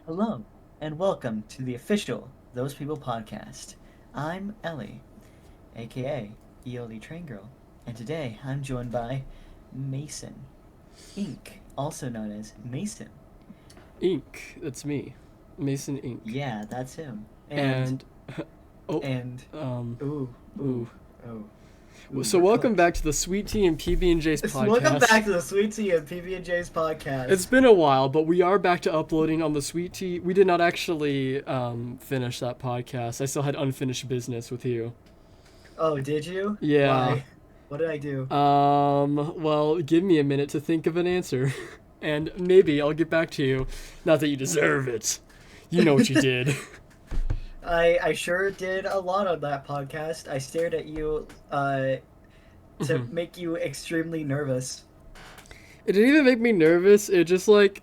Hello, and welcome to the official Those People podcast. I'm Ellie, aka eldtraingirl, and today I'm joined by MasonINK, also known as Mason. Ink. That's me, Mason Ink. Yeah, that's him. And And oh, and um, ooh ooh ooh. oh ooh, So we're welcome cooked. back to the Sweet Tea and PB and J's Welcome podcast. back to the Sweet Tea and PB&J's It's podcast. been a while, but we are back to uploading on the Sweet Tea. We did not actually finish that podcast. I still had unfinished business with you. Oh, did you? Yeah. Why? What did I do? Well, give me a minute to think of an answer, and maybe I'll get back to you. Not that you deserve it. You know what you did. I sure did a lot on that podcast. I stared at you to make you extremely nervous. It didn't even make me nervous. It just like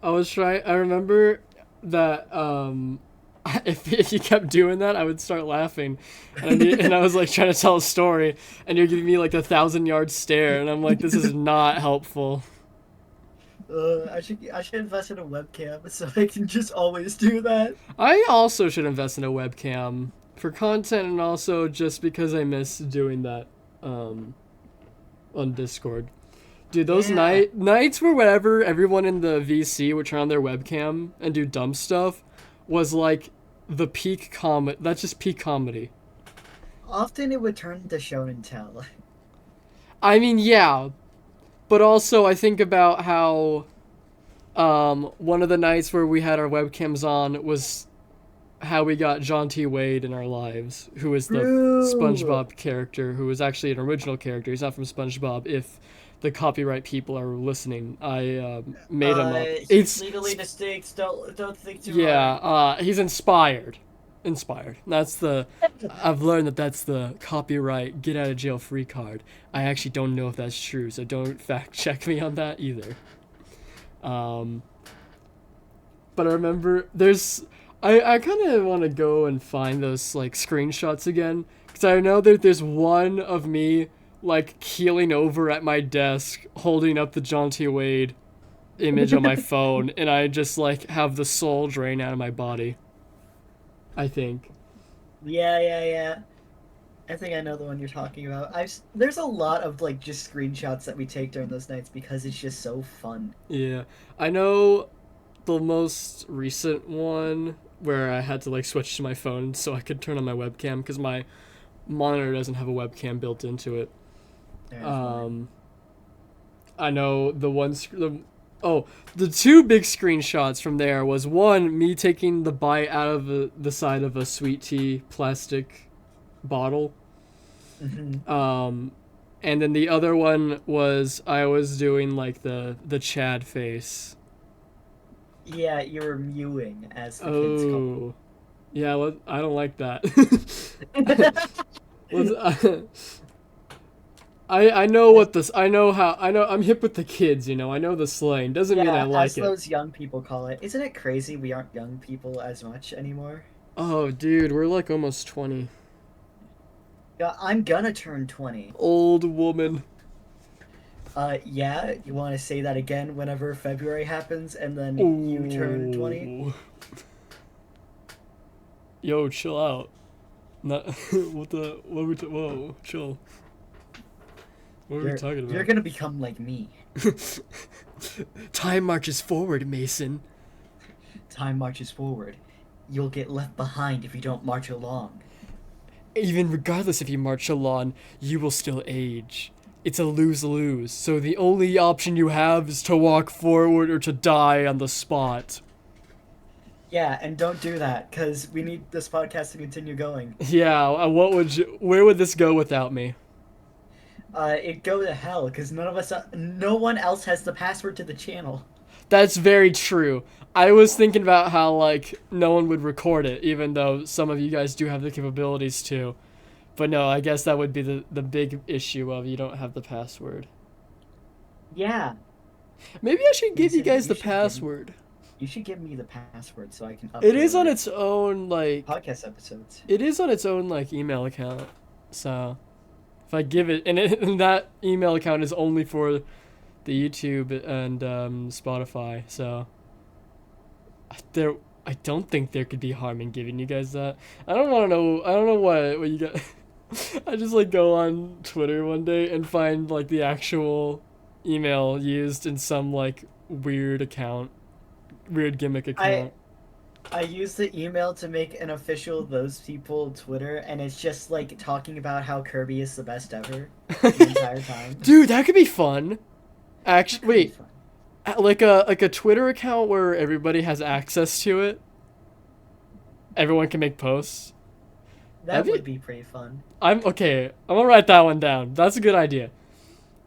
I was trying. I remember that if you kept doing that, I would start laughing, and I was like trying to tell a story, and you're giving me like a 1,000 yard stare, and I'm like, this is not helpful. I should invest in a webcam so I can just always do that. I also should invest in a webcam for content, and also just because I miss doing that um, on Discord. Dude, those Yeah. nights where whatever everyone in the VC would turn on their webcam and do dumb stuff was like the peak comedy. That's just peak comedy. Often it would turn to show and tell. I mean, yeah, but also I think about how one of the nights where we had our webcams on was how we got John T. Wade in our lives, who is the True. SpongeBob character, who is actually an original character. He's not from SpongeBob. If the copyright people are listening, I made him up. He's legally distinct. Don't think too Yeah, hard. he's inspired. Inspired. That's the. I've learned that that's the copyright get out of jail free card. I actually don't know if that's true, so don't fact check me on that either. Um, but I remember there's. I kind of want to go and find those like screenshots again because I know that there's one of me like keeling over at my desk holding up the John T. Wade image on my phone, and I just like have the soul drain out of my body. I think. Yeah, yeah, yeah. I think I know the one you're talking about. There's a lot of like just screenshots that we take during those nights because it's just so fun. Yeah, I know the most recent one where I had to like switch to my phone so I could turn on my webcam because my monitor doesn't have a webcam built into it. There's one. Um, I know the ones the two big screenshots from there was one me taking the bite out of the side of a sweet tea plastic bottle. Hmm. Um, and then the other one was I was doing like the Chad face. Yeah, you were mewing, as the kids call Oh, yeah. I don't like that. it. I know what this. I know how. I know I'm hip with the kids. I know the slang. Doesn't mean I Yeah, as like it. those young people call it. Isn't it crazy we aren't young people as much anymore? Oh, dude, we're like almost 20. Yeah, I'm gonna turn 20. Old woman. Yeah, you want to say that again whenever February happens and then you turn 20? Oh, yo, chill out. Not what the what are we? Whoa, chill. What are we You're talking you're about? gonna become like me. Time marches forward, Mason. Time marches forward. You'll get left behind if you don't march along. Even regardless if you march along, you will still age. It's a lose lose, so the only option you have is to walk forward or to die on the spot. Yeah, and don't do that, because we need this podcast to continue going. Yeah, where would this go without me? It go to hell, because no one else has the password to the channel. That's very true. I was thinking about how, like, no one would record it, even though some of you guys do have the capabilities to. But no, I guess that would be the big issue of you don't have the password. Yeah, Maybe I should give you Mason, guys the password. you should give me the password so I can It is on upload its own, like, podcast episodes. it is on its own like email account. So if I give it, and that email account is only for the YouTube and Spotify. So there. I don't think there could be harm in giving you guys that. I don't want to know. I don't know what you got. I just like go on Twitter one day and find like the actual email used in some like weird account, weird gimmick I account. I use the email to make an official those people Twitter, and it's just like talking about how Kirby is the best ever the entire time. Dude, that could be fun. That Actually, could be wait, fun. like a Twitter account where everybody has access to it. Everyone can make posts. That That'd would be. be pretty fun. I'm okay. I'm gonna write that one down. That's a good idea.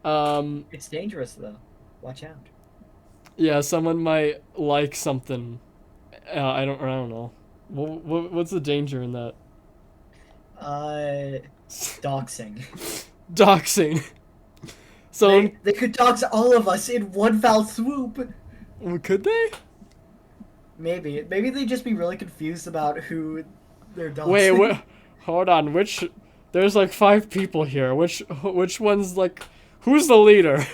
Um, It's dangerous though. Watch out. yeah, someone might like something. I don't know. What's the danger in that? Uh, Doxing. Doxing. Someone They could dox all of us in one foul swoop. could they? Maybe they'd just be really confused about who they're Wait, doxing. hold on. Which? There's like 5 people here. Which one's like? Who's the leader?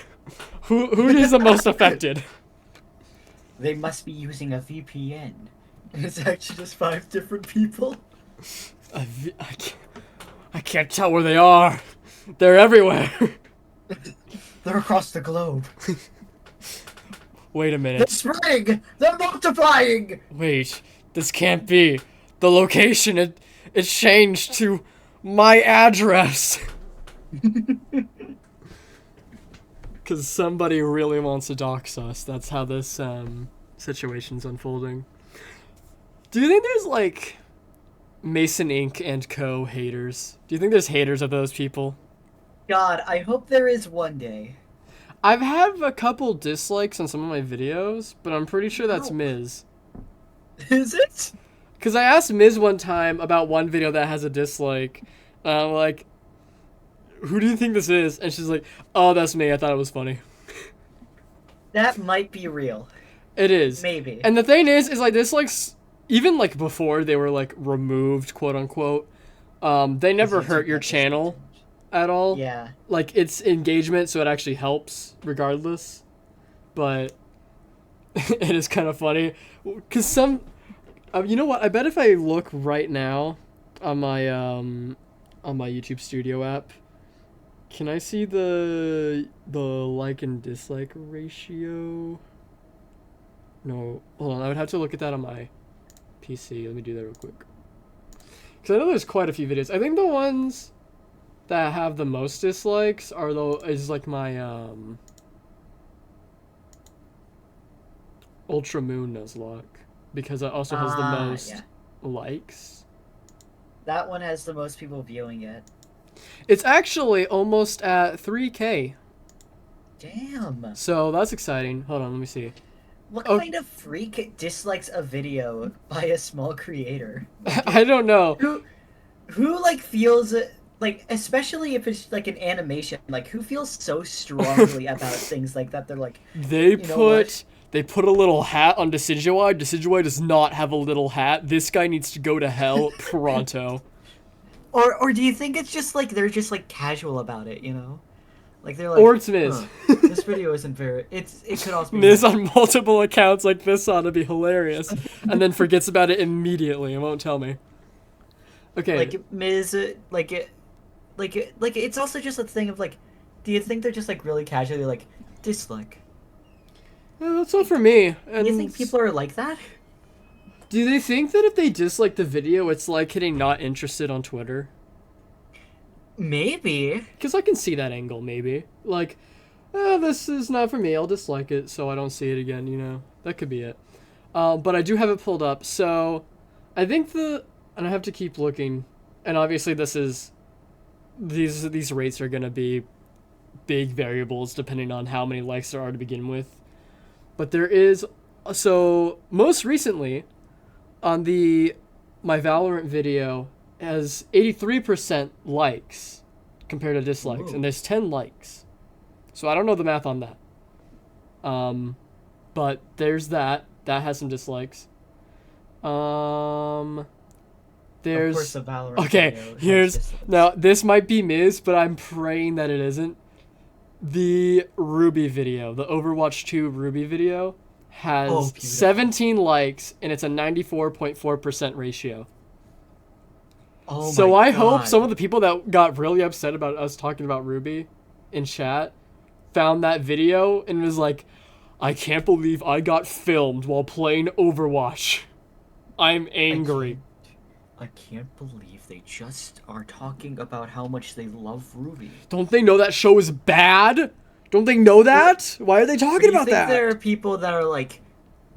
Who is the most affected? They must be using a VPN. It's actually just 5 different people. I can't tell where they are. They're everywhere. They're across the globe. Wait a They're minute. spreading! They're multiplying! Wait, this can't be. The location it changed to my address. Cause somebody really wants to dox us. That's how this situation's unfolding. Do you think there's like MasonINK and Co. haters? Do you think there's haters of those people? God, I hope there is one day. I've had a couple dislikes on some of my videos, but I'm pretty sure that's Ow. Miz. Is it? Because I asked Miz one time about one video that has a dislike. Like, who do you think this is? And she's like, oh, that's me. I thought it was funny. That might be real. It is. Maybe. And the thing is like, dislikes, even like before they were like removed, quote unquote, they never hurt your channel at all. Yeah. Like, it's engagement, so it actually helps regardless. But it is kind of funny. Because you know what? I bet if I look right now on my YouTube Studio app, can I see the like and dislike ratio? No, hold on. I would have to look at that on my PC. Let me do that real quick. Because I know there's quite a few videos. I think the ones that have the most dislikes is like my Ultra Moon Nuzlocke, because it also has the most Yeah. likes. That one has the most people viewing it. It's actually almost at 3K. Damn. So that's exciting. Hold on, let me see. What Oh. kind of freak dislikes a video by a small creator? I don't know. Who like feels like, especially if it's like an animation, like who feels so strongly about things like that? They're like, They know what? put a little hat on Decidueye. Decidueye does not have a little hat. This guy needs to go to hell pronto. Or do you think it's just like they're just like casual about it, you know? Like they're like, Or it's Miz. This video isn't very. It could also be Miz on multiple accounts like this ought to be hilarious, and then forgets about it immediately and won't tell me. Okay. like Miz, like it's also just a thing of like, do you think they're just like really casually like dislike? That's not for me. And Do you think people are like that? do they think that if they dislike the video, it's like hitting not interested on Twitter? Maybe. Because I can see that angle, maybe. Like, this is not for me. I'll dislike it so I don't see it again, you know? That could be it. But I do have it pulled up. So, I think and I have to keep looking. And obviously this is... These rates are going to be big variables depending on how many likes there are to begin with. But there is... So, most recently, on my Valorant video, has 83% likes compared to dislikes, Ooh. and there's 10 likes. So I don't know the math on that. But there's that. That has some dislikes. Of There's course, the Valorant okay. video has Here's dislikes. now. This might be Miz, but I'm praying that it isn't. The Ruby video, the Overwatch 2 Ruby video, Oh, has beautiful. 17 likes, and it's a 94.4% ratio. Oh my So I hope some of god. the people that got really upset about us talking about Ruby in chat found that video and was like, I can't believe I got filmed while playing Overwatch. I'm I angry. can't. I can't believe they just are talking about how much they love Ruby. Don't they know that show is bad? Don't they know Or, that? Why are they or talking do you about think there that? are people that are like,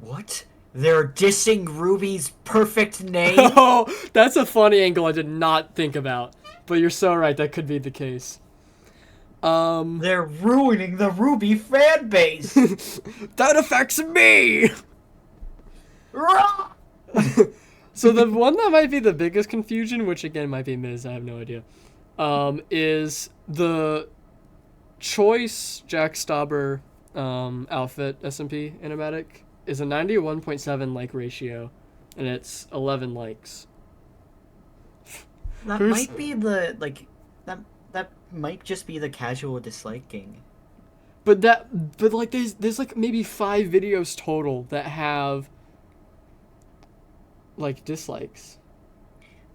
what? They're dissing Ruby's perfect name? Oh, that's a funny angle I did not think about. But you're so right, that could be the case. Um, They're ruining the Ruby fan base! that affects me! Rah! So the one that might be the biggest confusion, which again might be Miz, I have no idea, is the choice Jack Stauber outfit SMP animatic is a 91.7 like ratio, and it's 11 likes. That Who's might be the, like, that might just be the casual disliking. but like there's like maybe 5 videos total that have like dislikes.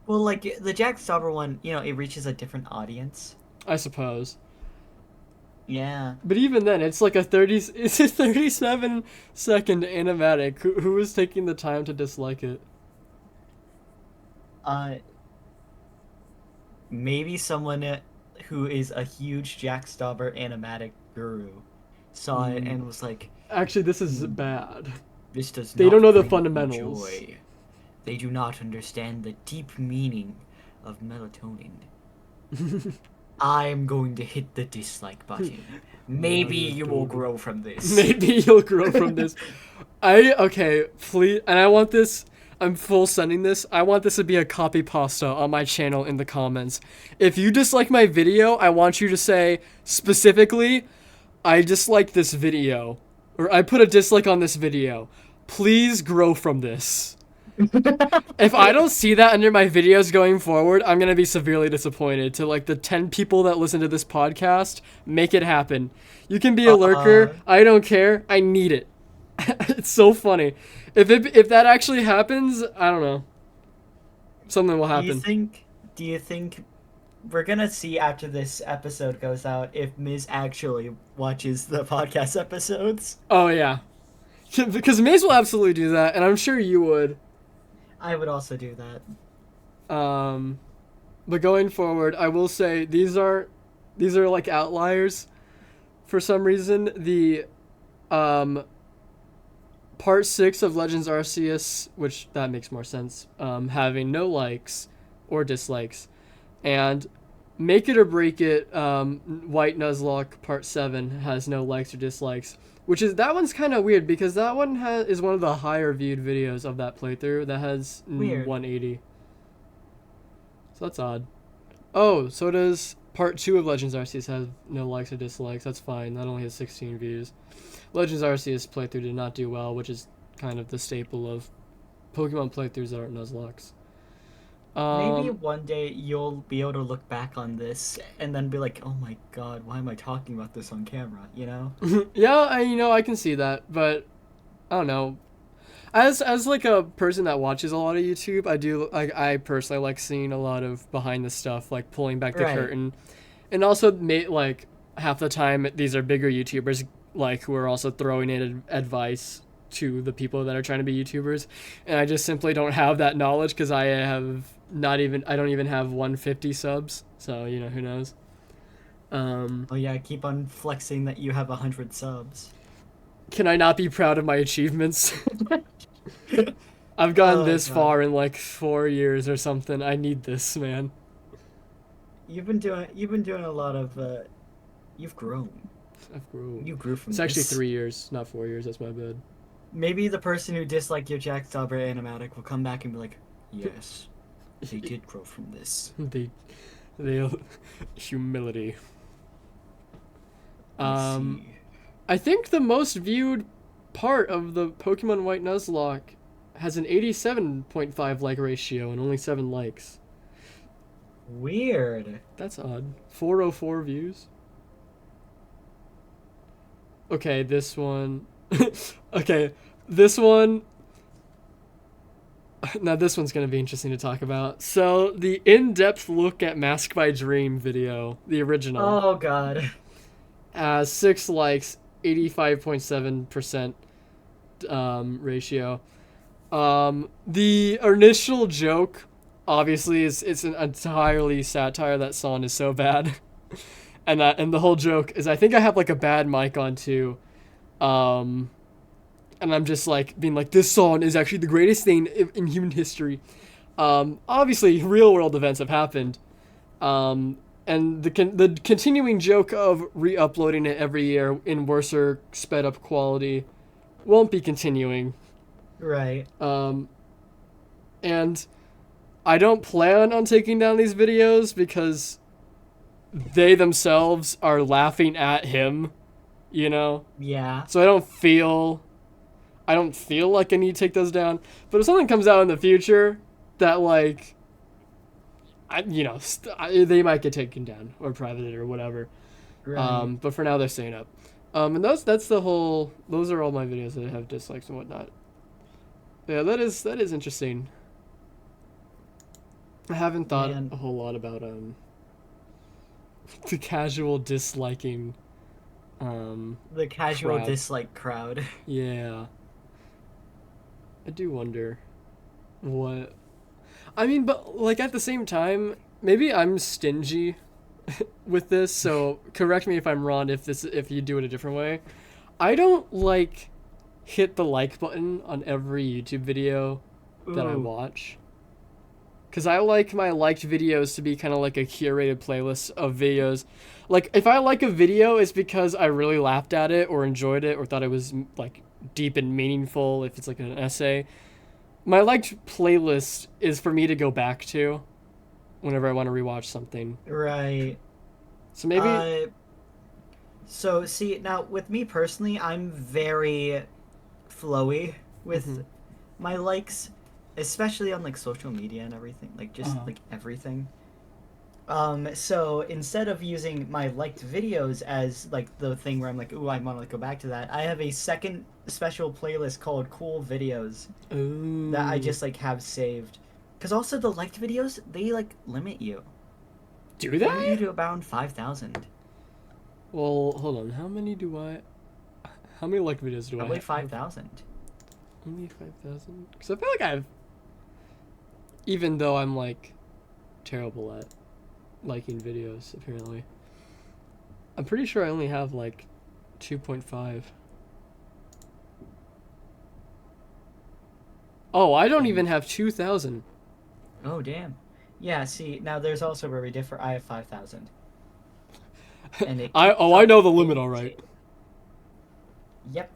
Well, like, the Jack Stauber one, it reaches a different audience. I suppose. Yeah. But even then, it's like it's a 37-second animatic. Who is taking the time to dislike it? Uh, Maybe someone who is a huge Jack Stauber animatic guru saw it and was like, Actually, this is "Hmm, bad. this does They don't not know the bring me fundamentals. joy. They do not understand the deep meaning of melatonin. I'm going to hit the dislike button. Maybe you will grow from this." Maybe you'll grow from this. Okay, please, and I want this. I'm full sending this. I want this to be a copy pasta on my channel in the comments. If you dislike my video, I want you to say specifically, I dislike this video, or I put a dislike on this video. Please grow from this. If I don't see that under my videos going forward, I'm gonna be severely disappointed. To like the 10 people that listen to this podcast, make it happen. You can be a lurker. I don't care. I need it. It's so funny. If that actually happens, I don't know. Something will Do you happen. think? Do you think we're gonna see after this episode goes out if Miz actually watches the podcast episodes? Oh yeah, because Maze will absolutely do that, and I'm sure you would. I would also do that. But going forward, I will say these are like outliers. For some reason, the part 6 of Legends Arceus, which that makes more sense, having no likes or dislikes, and Make It or Break It, White Nuzlocke part 7 has no likes or dislikes, which is that one's kind of weird because that one is one of the higher viewed videos of that playthrough that has Weird. 180. So that's odd. Oh, so does part 2 of Legends Arceus have no likes or dislikes? That's fine. That only has 16 views. Legends Arceus playthrough did not do well, which is kind of the staple of Pokemon playthroughs that aren't Nuzlocks. Maybe one day you'll be able to look back on this and then be like, "Oh my god, why am I talking about this on camera?" You know? Yeah, I can see that, but I don't know. As like a person that watches a lot of YouTube, I personally like seeing a lot of behind the stuff, like pulling back the Right. curtain, and also like half the time these are bigger YouTubers like who are also throwing in advice to the people that are trying to be YouTubers, and I just simply don't have that knowledge because I don't even have 150 subs, so who knows. Oh yeah, keep on flexing that you have 100 subs. Can I not be proud of my achievements? I've gotten Oh this god. far in like 4 years or something. I need this, man. You've been doing a lot of you've grown. I've grown. You grew from It's actually this. 3 years, not 4 years. That's my bad. Maybe the person who disliked your Jack Stauber animatic will come back and be like, "Yes, they did grow from this." They humility. I see. I think the most viewed part of the Pokemon White Nuzlocke has an 87.5 like ratio and only 7 likes. Weird. That's odd. 404 views. Okay, this one. Okay, This one. Now this one's gonna be interesting to talk about. So the in-depth look at Mask by Dream video, the original, Oh God. has 6 likes, 85.7% ratio. The initial joke, obviously, is it's an entirely satire. That song is so bad, and the whole joke is I think I have like a bad mic on too, um, and I'm just like being like this song is actually the greatest thing in human history. Obviously, real world events have happened, and the continuing joke of re-uploading it every year in worse sped up quality won't be continuing. Right. And I don't plan on taking down these videos because they themselves are laughing at him, you know? Yeah. So I don't feel like I need to take those down. But if something comes out in the future that like they might get taken down or privated or whatever. Right. But for now they're staying up. And those are all my videos that have dislikes and whatnot. Yeah, that is interesting. I haven't thought Man. a whole lot about the casual disliking. The casual Crowd. dislike crowd. Yeah. I do wonder what. I mean, but like at the same time, maybe I'm stingy with this. So correct me if I'm wrong. If you do it a different way, I don't like hit the like button on every YouTube video that I Ooh. watch. Because I like my liked videos to be kind of like a curated playlist of videos. Like, if I like a video, it's because I really laughed at it or enjoyed it or thought it was, like, deep and meaningful, if it's, like, an essay. My liked playlist is for me to go back to whenever I want to rewatch something. Right. So maybe... So, see, now, with me personally, I'm very flowy with my likes, especially on, like, social media and everything. Like, just, like, everything. So instead of using my liked videos as like the thing where I'm like, ooh, I want to like, go back to that, I have a second special playlist called Cool Videos that I Ooh. just like have saved. Because also the liked videos, they like limit you. Do They limit you they? to around 5,000. Well, hold on. How many like videos do I Probably have? 5,000. Only 5,000? Because I feel like I've... Even though I'm, like, terrible at liking videos, apparently. I'm pretty sure I only have, like, 2.5. Oh, I don't even have 2,000. Oh, damn. Yeah, see, now there's also where we differ. I have 5,000. And it keeps I know the up limit, all right. Yep.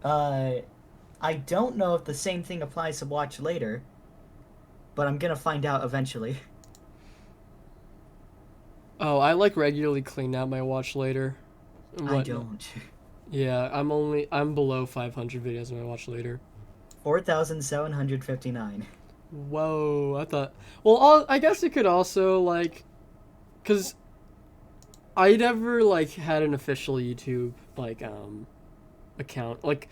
I don't know if the same thing applies to watch later, but I'm gonna find out eventually. Oh, I, like, regularly clean out my watch later. And I whatnot. don't. Yeah, I'm below 500 videos in my watch later. 4,759. Whoa, I thought... Well, I guess it could also, like... Because I never, like, had an official YouTube, like, account. Like,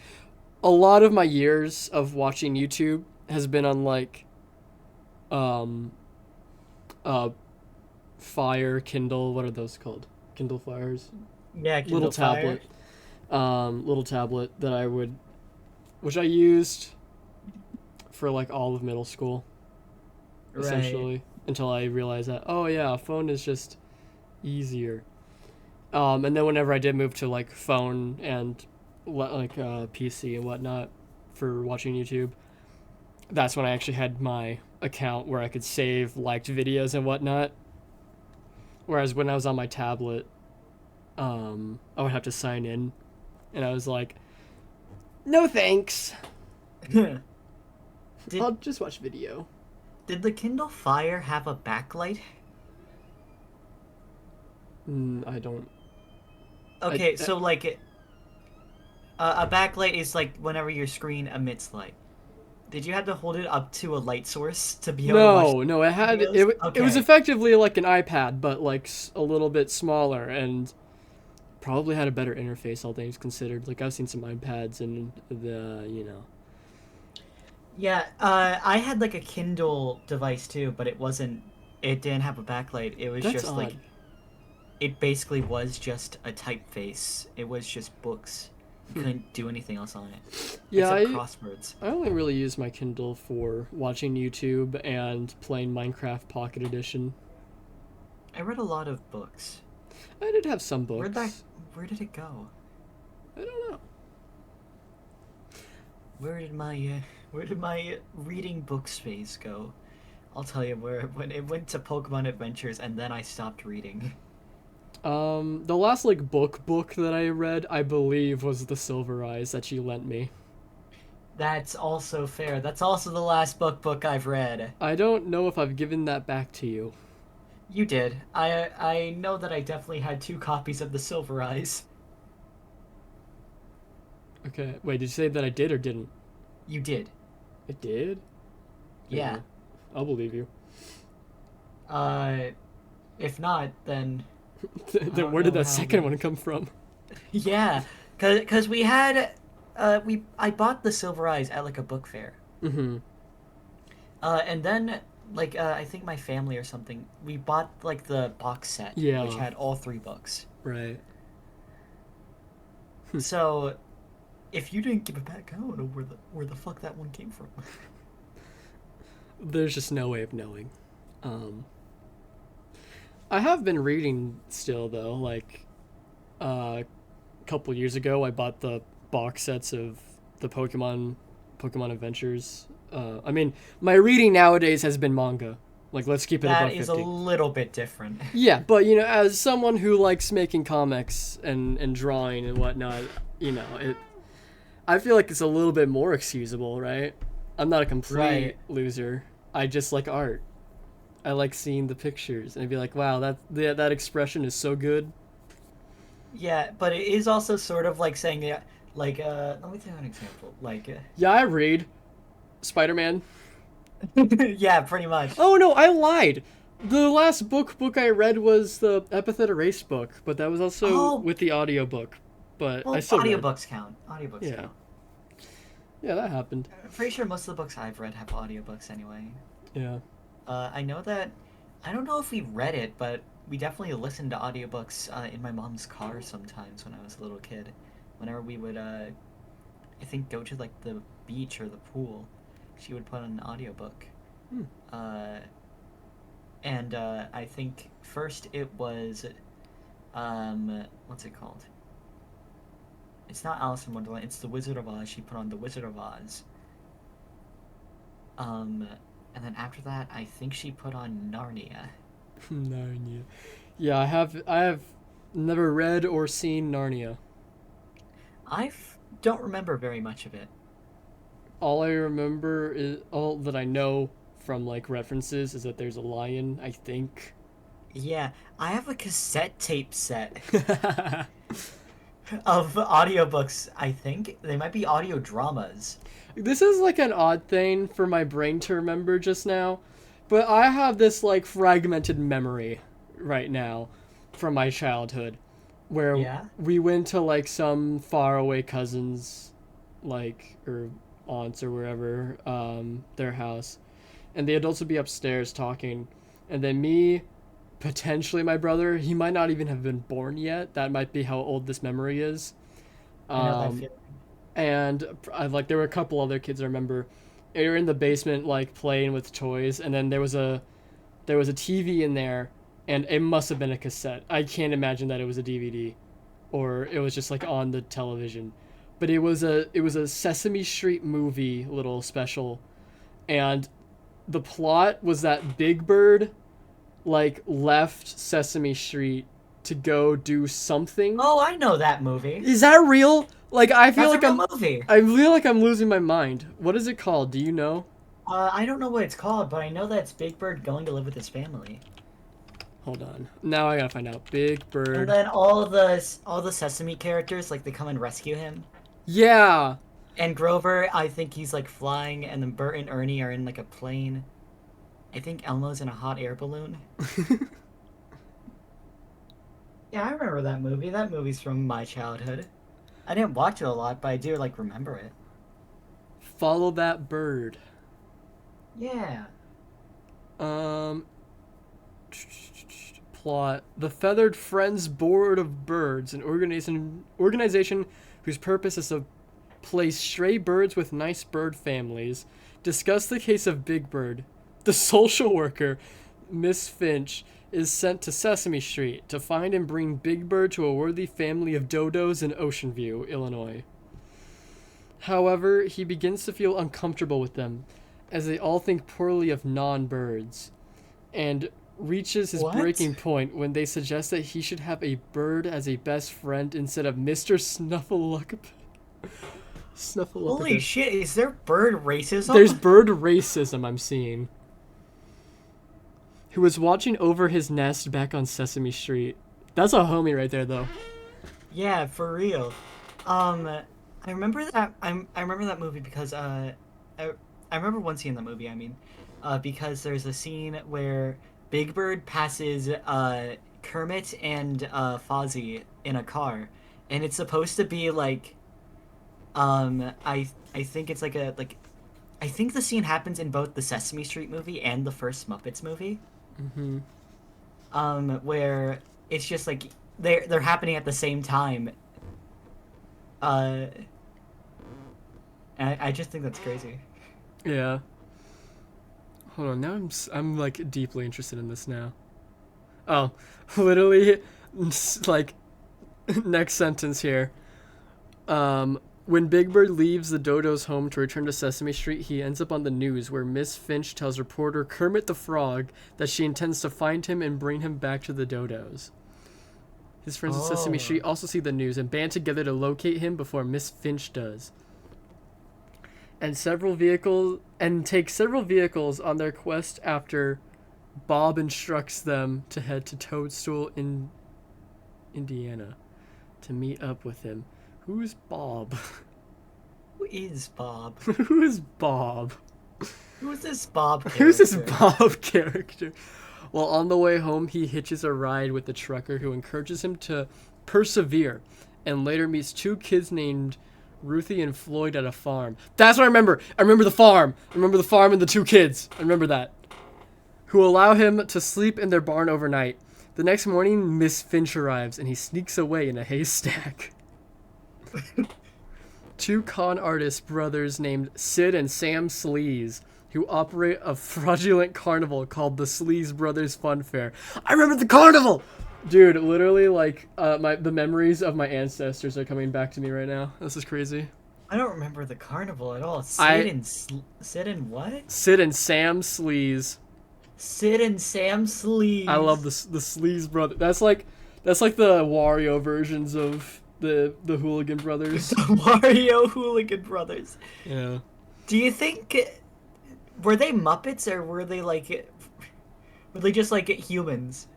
a lot of my years of watching YouTube has been on, like, um, Fire, Kindle, what are those called? Kindle Fires? Yeah, Kindle Fire. Little tablet that which I used for, like, all of middle school, Right. essentially, until I realized that, oh yeah, a phone is just easier. And then whenever I did move to, like, phone and like PC and whatnot for watching YouTube, that's when I actually had my account where I could save liked videos and whatnot. Whereas when I was on my tablet, I would have to sign in, and I was like, no thanks. Did I'll just watch video. did the Kindle Fire have a backlight? I don't. Okay, so like a backlight is like whenever your screen emits light. Did you have to hold it up to a light source to be able to watch No, it had videos? it was Okay. effectively like an iPad, but like a little bit smaller, and probably had a better interface, all things considered. Like I've seen some iPads and Yeah, I had like a Kindle device too, but it wasn't. It didn't have a backlight. It was that's just odd. like it basically was just a typeface. It was just books. You Hmm. couldn't do anything else on it Yeah, except I crosswords. I only really use my Kindle for watching YouTube and playing Minecraft Pocket Edition. I read a lot of books. I did have some Where'd that? books. Where did it go? I don't know. Where did my where did my reading book space go? I'll tell you where when it went to Pokemon Adventures and then I stopped reading. The last like book that I read, I believe, was The Silver Eyes that you lent me. That's also fair. That's also the last book I've read. I don't know if I've given that back to you. You did. I know that I definitely had two copies of the Silver Eyes. Okay, wait, did you say that I did or didn't? You did. I did? Yeah. Maybe. I'll believe you. Uh, if not, then I Then don't where did know that how. second one come from? Yeah, cause we had I bought the Silver Eyes at like a book fair. Mm-hmm. And then like I think my family or something, we bought like the box set which Yeah, had all three books. right. So if you didn't give it back, I don't know where the fuck that one came from. There's just no way of knowing. Um, I have been reading still though. Like a couple years ago, I bought the box sets of the Pokemon Adventures. I mean, my reading nowadays has been manga. Like, let's keep it That above is a 50. little bit different. Yeah, but as someone who likes making comics and drawing and whatnot, it. I feel like it's a little bit more excusable, right? I'm not a complete Right. loser. I just like art. I like seeing the pictures and I'd be like, wow, that expression is so good. Yeah, but it is also sort of like saying that like let me think of an example. Like Yeah, I read Spider-Man. yeah, pretty much. Oh no, I lied. The last book I read was the Epithet Erase book, but that was also Oh, with the audiobook. But I well, still read. audiobooks count. Audiobooks Yeah. count. Yeah, that happened. I'm pretty sure most of the books I've read have audiobooks anyway. Yeah. I know that I don't know if we read it, but we definitely listened to audiobooks in my mom's car sometimes when I was a little kid. Whenever we would I think go to like the beach or the pool, she would put on an audiobook. Hmm. Uh and I think first it was what's it called? It's not Alice in Wonderland, it's The Wizard of Oz. She put on The Wizard of Oz. Um and then after that I think she put on Narnia. Narnia. Yeah, I have never read or seen Narnia. Don't remember very much of it. All I remember is all that I know from like references is that there's a lion, I think. Yeah, I have a cassette tape set of audiobooks, I think. They might be audio dramas. This is like an odd thing for my brain to remember just now, but I have this like fragmented memory right now from my childhood where Yeah? we went to like some faraway cousins like or aunts or wherever their house, and the adults would be upstairs talking, and then me, potentially my brother, he might not even have been born yet, that might be how old this memory is. I know that um feeling. and I like there were a couple other kids I remember. They were in the basement like playing with toys, and then there was a TV in there, and it must have been a cassette. I can't imagine that it was a DVD, or it was just like on the television. But it was a Sesame Street movie little special, and the plot was that Big Bird like left Sesame Street to go do something. Oh, I know that movie. Is that real? Like I feel That's a like real movie. I feel like I'm losing my mind. What is it called? Do you know? I don't know what it's called, but I know that it's Big Bird going to live with his family. Hold on. Now I gotta find out. Big And Bird. then all the Sesame characters, like they come and rescue him. Yeah. And Grover, I think he's like flying, and then Bert and Ernie are in like a plane. I think Elmo's in a hot air balloon. Yeah, I remember that movie. That movie's from my childhood. I didn't watch it a lot, but I do like remember it. Follow that bird. Yeah. Um, Plot. The Feathered Friends Board of Birds, an organization whose purpose is to place stray birds with nice bird families. Discuss the case of Big Bird. The social worker, Miss Finch, is sent to Sesame Street to find and bring Big Bird to a worthy family of dodos in Ocean View, Illinois. However, he begins to feel uncomfortable with them, as they all think poorly of non-birds, and reaches his What? breaking point when they suggest that he should have a bird as a best friend instead of Mr. Holy Snuffleupagus. shit, is there bird There's racism? bird racism I'm seeing. Who was watching over his nest back on Sesame Street. That's a homie right there, though. Yeah, for real. I remember that. I remember that movie because I remember one scene in the movie. I mean, because there's a scene where Big Bird passes Kermit and Fozzie in a car, and it's supposed to be like I think it's like a like I think the scene happens in both the Sesame Street movie and the first Muppets movie. Mm-hmm. Where it's just like they're happening at the same time. Uh, and I just think that's crazy. Yeah. Hold on, now I'm like deeply interested in this now. Oh, literally, like, next sentence here. When Big Bird leaves the Dodo's home to return to Sesame Street, he ends up on the news where Miss Finch tells reporter Kermit the Frog that she intends to find him and bring him back to the Dodos. His friends at Sesame Oh, Street also see the news and band together to locate him before Miss Finch does. And take several vehicles on their quest after Bob instructs them to head to Toadstool in Indiana to meet up with him. Who's Bob? who is Bob? Who is Bob? Who's this Bob Who's this character? Bob character? Well, on the way home, he hitches a ride with the trucker who encourages him to persevere and later meets two kids named Ruthie and Floyd at a farm. That's what I remember. I remember the farm. I remember the farm and the two kids. I remember that. Who allow him to sleep in their barn overnight. The next morning, Miss Finch arrives and he sneaks away in a haystack. Two con artist brothers named Sid and Sam Sleaze, who operate a fraudulent carnival called the Sleaze Brothers Fun Fair. I remember the carnival! Dude, literally, like, the memories of my ancestors are coming back to me right now. This is crazy. I don't remember the carnival at all. I Sid and what? Sid and Sam Sleaze. Sid and Sam Sleeves. I love the Sleaze brother. That's like the Wario versions of the Hooligan Brothers. The Wario Hooligan Brothers. Yeah. Do you think were they Muppets or were they just like humans?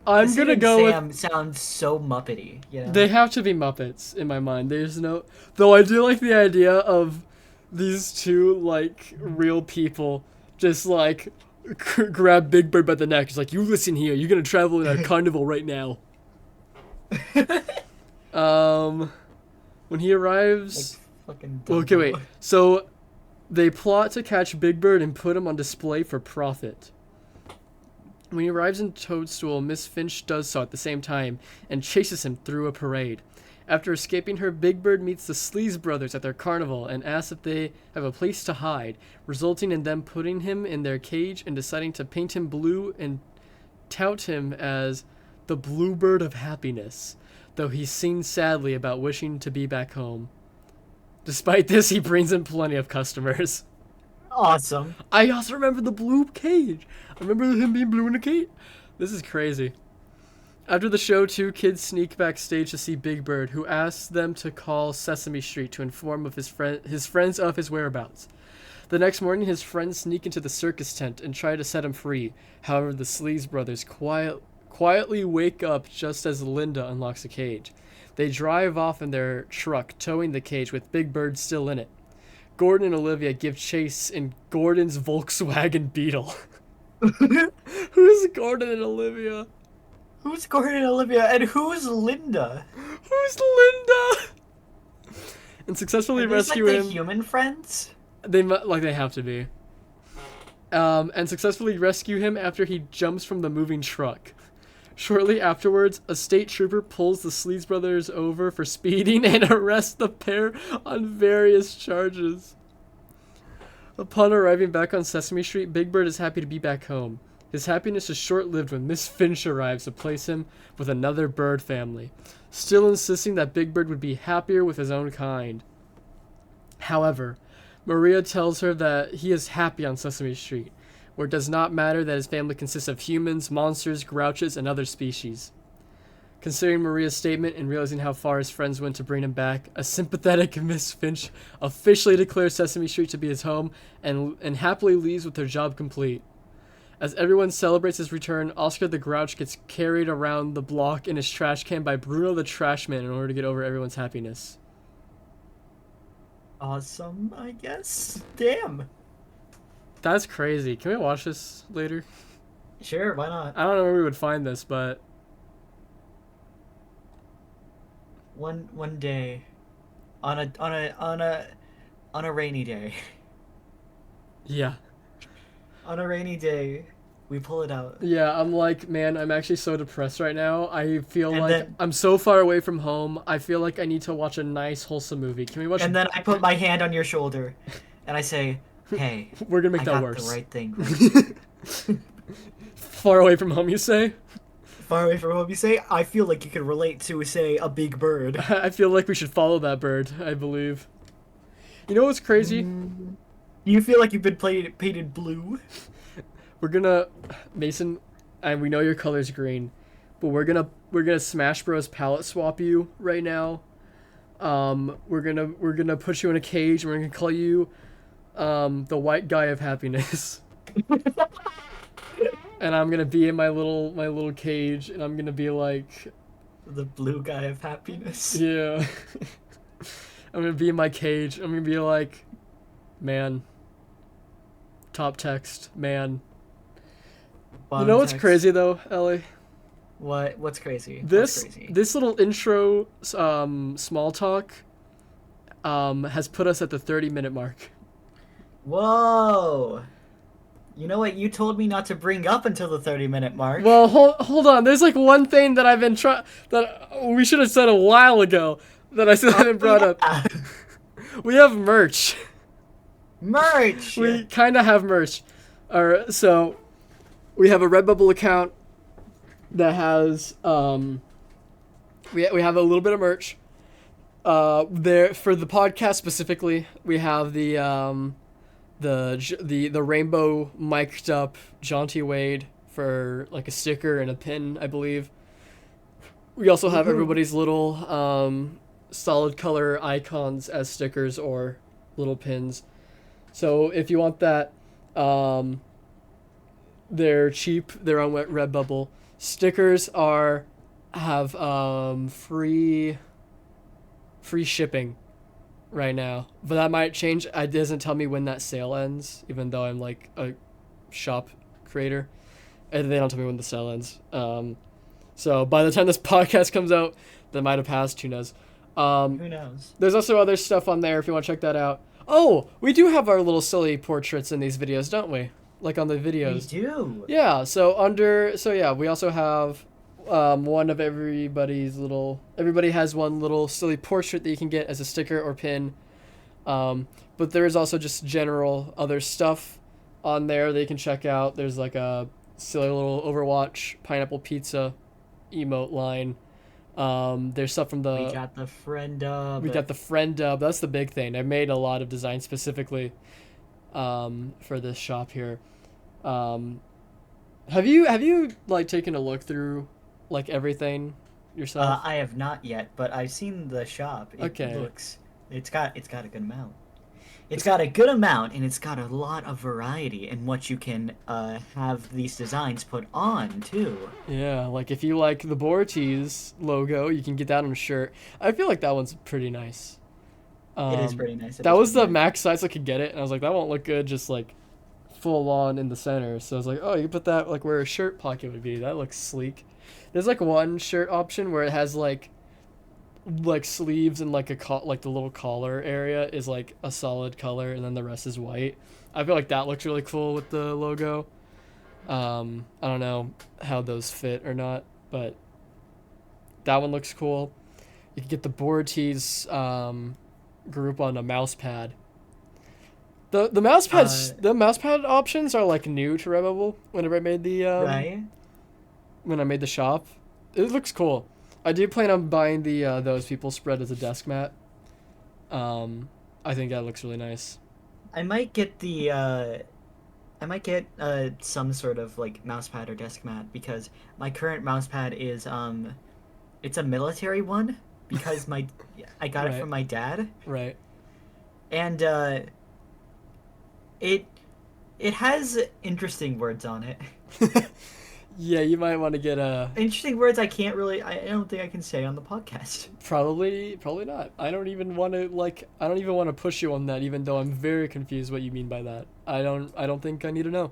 I'm Sid gonna and go with Sam sounds so Muppety, you know? they have to be Muppets in my mind. There's no though I do like the idea of these two like real people just like grab Big Bird by the neck. It's like, you listen here, you're gonna travel in a carnival right now. When he Like arrives, fucking okay, Dumbo. wait. So they plot to catch Big Bird and put him on display for profit. When he arrives in Toadstool, Miss Finch does so at the same time and chases him through a parade. After escaping her, Big Bird meets the Sleaze brothers at their carnival and asks if they have a place to hide, resulting in them putting him in their cage and deciding to paint him blue and tout him as the Bluebird of Happiness, though he sings sadly about wishing to be back home. Despite this, he brings in plenty of customers. Awesome. I also remember the blue cage. I remember him being blue in a cage. This is crazy. After the show, two kids sneak backstage to see Big Bird, who asks them to call Sesame Street to inform of his friends of his whereabouts. The next morning, his friends sneak into the circus tent and try to set him free. However, the Sleaze brothers quietly wake up just as Linda unlocks the cage. They drive off in their truck, towing the cage with Big Bird still in it. Gordon and Olivia give chase in Gordon's Volkswagen Beetle. Who's Gordon and Olivia? Who's Gordon and Olivia, and who's Linda? Who's Linda? And successfully Are these like rescue the him. human friends? They have to be. And successfully rescue him after he jumps from the moving truck. Shortly afterwards, a state trooper pulls the Sleaze brothers over for speeding and arrests the pair on various charges. Upon arriving back on Sesame Street, Big Bird is happy to be back home. His happiness is short-lived when Miss Finch arrives to place him with another bird family, still insisting that Big Bird would be happier with his own kind. However, Maria tells her that he is happy on Sesame Street, where it does not matter that his family consists of humans, monsters, grouches, and other species. Considering Maria's statement and realizing how far his friends went to bring him back, a sympathetic Miss Finch officially declares Sesame Street to be his home and happily leaves with her job complete. As everyone celebrates his return, Oscar the Grouch gets carried around the block in his trash can by Bruno the Trashman in order to get over everyone's happiness. Awesome, I guess. Damn. That's crazy. Can we watch this later? Sure, why not? I don't know where we would find this, but One day, on a rainy day, yeah. on a rainy day, we pull it out. Yeah, I'm like, man, I'm actually so depressed right now. I feel And like then- I'm so far away from home. I feel like I need to watch a nice, wholesome movie. Can we watch? And then I put my hand on your shoulder, and I say, "Hey, We're gonna make I that got worse. the right thing." Far away from home, you say? Far away from home, you say. I feel like you could relate to, say, a big bird. I feel like we should follow that bird. I believe. You know what's crazy? You feel like you've been painted blue? We're gonna, Mason, and we know your color's green, but we're gonna Smash Bros. Palette swap you right now. We're gonna put you in a cage. And we're gonna call you, the white guy of happiness. And I'm gonna be in my little cage, and I'm gonna be like, The blue guy of happiness. yeah. I'm gonna be in my cage. I'm gonna be like, man. Top text, man. You know what's Context. crazy though, Ellie? What's crazy? This What's crazy? this little intro small talk has put us at the 30-minute mark. Whoa! You know what? You told me not to bring up until the 30-minute mark. Well, hold on. There's like one thing that I've been that we should have said a while ago that I still haven't brought up. We have merch. Merch. We kind of have merch. So we have a Redbubble account that has we have a little bit of merch. There for the podcast specifically, we have the rainbow mic'd up Jaunty Wade for like a sticker and a pin, I believe. We also have everybody's little solid color icons as stickers or little pins. So if you want that, they're cheap. They're on Redbubble. Stickers have free shipping right now, but that might change. It doesn't tell me when that sale ends, even though I'm like a shop creator, and they don't tell me when the sale ends. So by the time this podcast comes out, that might have passed. Who knows? Who knows? There's also other stuff on there if you want to check that out. Oh, we do have our little silly portraits in these videos, don't we? Like on the videos. We do. Yeah, we also have one of everybody's little. Everybody has one little silly portrait that you can get as a sticker or pin. But there is also just general other stuff on there that you can check out. There's like a silly little Overwatch pineapple pizza emote line. There's stuff from We got the friend dub. we got the friend dub. That's the big thing. I made a lot of designs specifically for this shop here. Have you like taken a look through like everything yourself? I have not yet, but I've seen the shop. It Okay. looks. It's got a good amount. It's got a good amount, and it's got a lot of variety in what you can have these designs put on too. Yeah, like if you like the Boratees logo, you can get that on a shirt. I feel like that one's pretty nice. It is pretty nice. That was the max size I could get it, and I was like, that won't look good just like full on in the center. So I was like, oh, you can put that like where a shirt pocket would be. That looks sleek. There's like one shirt option where it has like sleeves and like like the little collar area is like a solid color and then the rest is white. I feel like that looks really cool with the logo. I don't know how those fit or not, but that one looks cool. You can get the board tees group on a mouse pad. The mouse pads the mouse pad options are like new to Redbubble. Whenever I made the Right. when I made the shop, it looks cool. I do plan on buying the those people spread as a desk mat. I think that looks really nice. I might get some sort of like mouse pad or desk mat because my current mouse pad is it's a military one because my I got it Right. from my dad, Right. and it it has interesting words on it. Yeah, you might want to get a Interesting words I don't think I can say on the podcast. probably not. I don't even want to push you on that, even though I'm very confused what you mean by that. I don't think I need to know.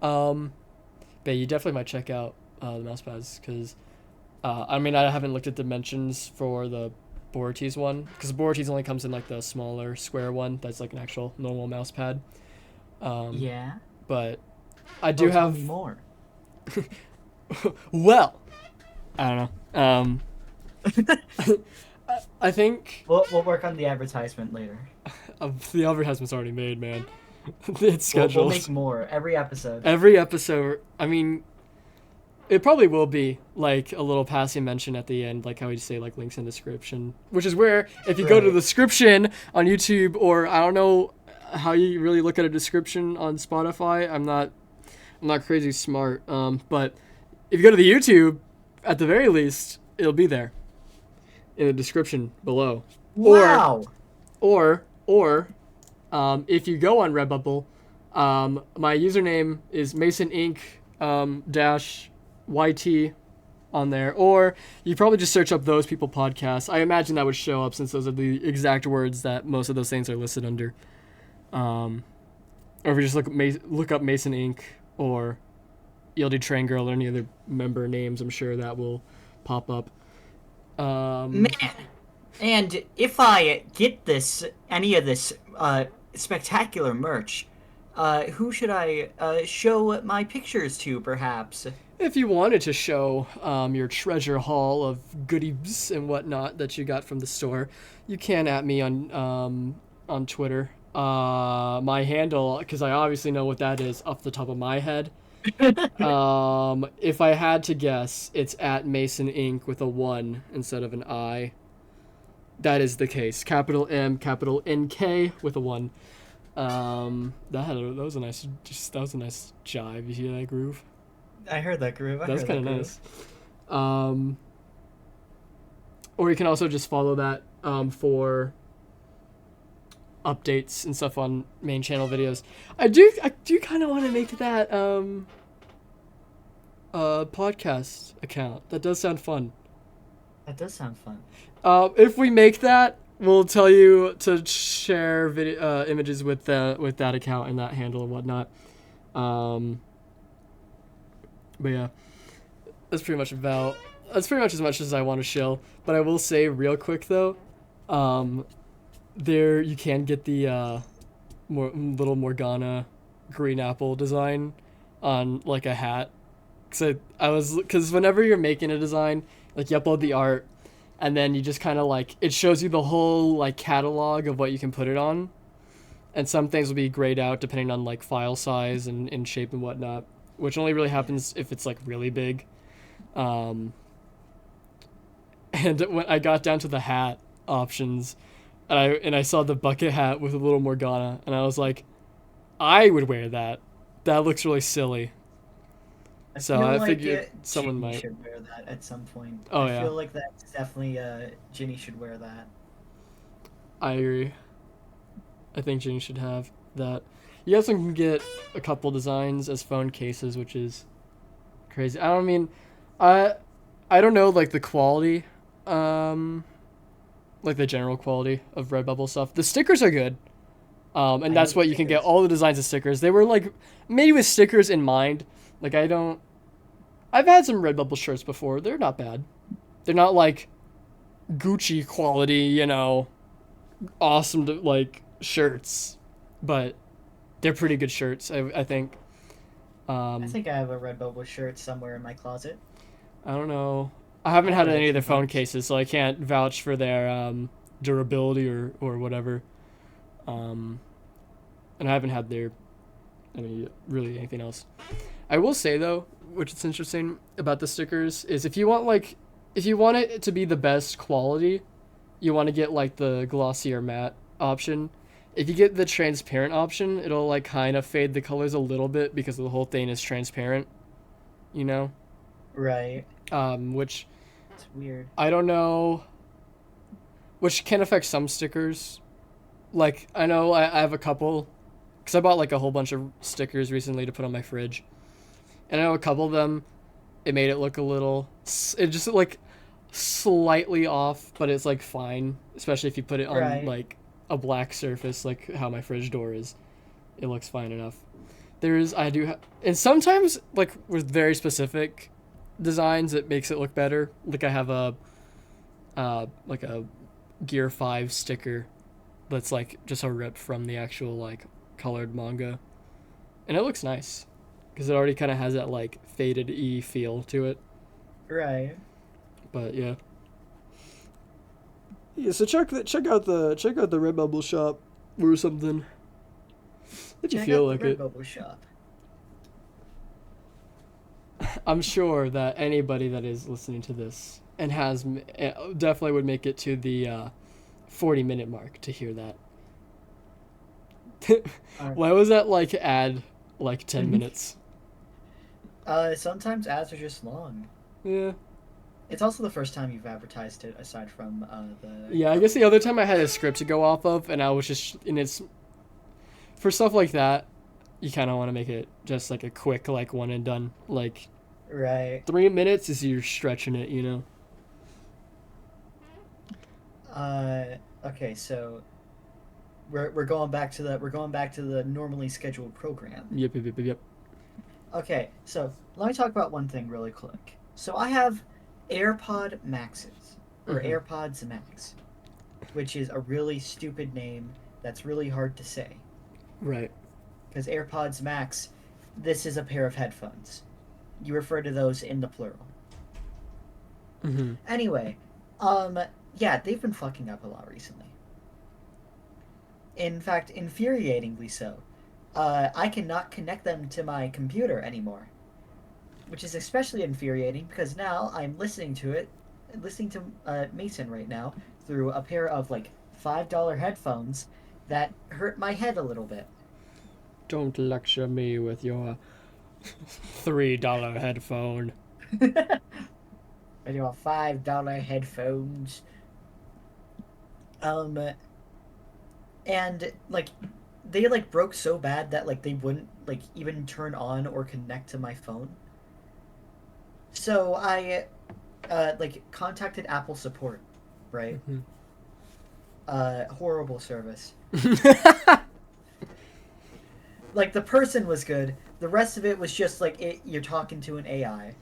But you definitely might check out the mouse pads because I mean I haven't looked at dimensions for the Borites one because Borites only comes in like the smaller square one that's like an actual normal mouse pad. Yeah. But I do Tell have me more. well, I don't know. I think We'll work on the advertisement later. the advertisement's already made, man. It's We'll scheduled. make more every episode. Every episode, I mean, it probably will be like a little passing mention at the end, like how we say like links in the description, which is where if you go to the Right. description on YouTube or I don't know how you really look at a description on Spotify. I'm not crazy smart, but if you go to the YouTube, at the very least, it'll be there in the description below. Wow. Or if you go on Redbubble, my username is MasonINK dash YT on there. Or you probably just search up Those People Podcasts. I imagine that would show up since those are the exact words that most of those things are listed under. Or if you just look up MasonINK or eldtraingirl or any other member names, I'm sure that will pop up. Man. And if I get any of this spectacular merch, who should I show my pictures to, perhaps? If you wanted to show your treasure haul of goodies and whatnot that you got from the store, you can at me on Twitter. My handle, because I obviously know what that is off the top of my head. If I had to guess, it's at MasonINK with a 1 instead of an I. That is the case. Capital M, capital NK with a 1. That was a nice jive. You hear that groove? I heard that groove. That was kind of nice. Or you can also just follow that for updates and stuff on main channel videos. I do kind of want to make that podcast account. That does sound fun. That does sound fun. If we make that, we'll tell you to share video images with that account and that handle and whatnot. But yeah, that's pretty much as much as I want to shill. But I will say real quick though, there you can get the little Morgana green apple design on like a hat. Because whenever you're making a design, like you upload the art, and then you just kind of like it shows you the whole like catalog of what you can put it on, and some things will be grayed out depending on like file size and shape and whatnot, which only really happens if it's like really big. And when I got down to the hat options, and I saw the bucket hat with a little Morgana, and I was like, I would wear that. That looks really silly. So I figured someone Ginny might. should wear that at some point. Oh, I yeah. feel like that's definitely Ginny should wear that. I agree. I think Jenny should have that. You also can get a couple designs as phone cases, which is crazy. I don't know like the quality, like the general quality of Redbubble stuff. The stickers are good. And I that's hate what you can get stickers. all the designs of stickers. They were like made with stickers in mind. Like I've had some Redbubble shirts before. They're not bad. They're not like Gucci quality, awesome like shirts, but they're pretty good shirts. I think. I Um, think I have a Redbubble shirt somewhere in my closet. I don't know. I haven't I had have it any at of their phone Kmart's. cases, so I can't vouch for their durability or whatever. Um, and I haven't had their, I mean, really anything else. I will say though, which is interesting about the stickers, is if you want it to be the best quality, you want to get like the glossy or matte option. If you get the transparent option, it'll like kind of fade the colors a little bit because the whole thing is transparent, you know. Right. Which It's weird. I don't know, which can affect some stickers. Like I know I have a couple, because I bought like a whole bunch of stickers recently to put on my fridge, and I know a couple of them, it made it look a little, it just like slightly off, but it's like fine, especially if you put it on Right. like a black surface, like how my fridge door is. It looks fine enough. There's I do, and sometimes like with very specific designs, it makes it look better. Like I have like a Gear 5 sticker that's like just a rip from the actual like colored manga, and it looks nice because it already kind of has that like faded e feel to it. Right. But yeah. Yeah, so check out the Redbubble shop or something if you Check feel out the like it. Redbubble shop. I'm sure that anybody that is listening to this and has definitely would make it to the 40-minute mark to hear that. All Why was that like add like 10 right. minutes? Sometimes ads are just long. Yeah. It's also the first time you've advertised it, aside from the Yeah, I guess the other time I had a script to go off of, and I was just, and it's, for stuff like that, you kind of want to make it just like a quick, like one and done. Like right. 3 minutes is you're stretching it, you know? Okay, so we're going back to the normally scheduled program. Yep, yep, yep, yep. Okay, so let me talk about one thing really quick. So I have AirPod Maxes or Mm-hmm. AirPods Max, which is a really stupid name that's really hard to say Right. because AirPods Max, this is a pair of headphones. You refer to those in the plural. Mm-hmm. Anyway, um, yeah, they've been fucking up a lot recently. In fact, infuriatingly so. I cannot connect them to my computer anymore, which is especially infuriating because now I'm listening to Mason right now through a pair of like $5 headphones that hurt my head a little bit. Don't lecture me with your $3 headphone. I do $5 headphones. Um, and like they like broke so bad that like they wouldn't like even turn on or connect to my phone. So I like contacted Apple support, right? Mm-hmm. Horrible service. Like the person was good. The rest of it was just like you're talking to an AI.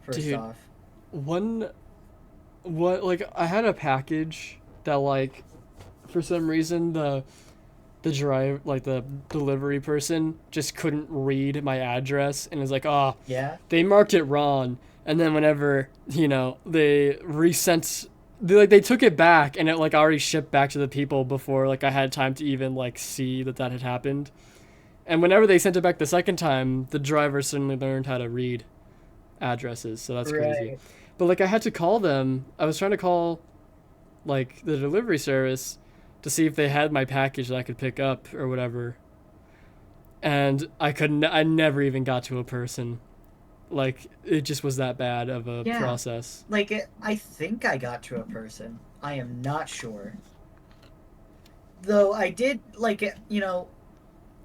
First Dude, off, one, what, like, I had a package that, like, for some reason, the delivery person just couldn't read my address and was like, oh, yeah, they marked it wrong. And then whenever, they resent, they took it back and it like already shipped back to the people before like I had time to even like see that had happened. And whenever they sent it back the second time, the driver suddenly learned how to read addresses. So that's crazy. right. But like I had to call them. I was trying to call like the delivery service to see if they had my package that I could pick up or whatever. And I couldn't. I never even got to a person. Like it just was that bad of a Yeah, process. like I think I got to a person. I am not sure. Though I did like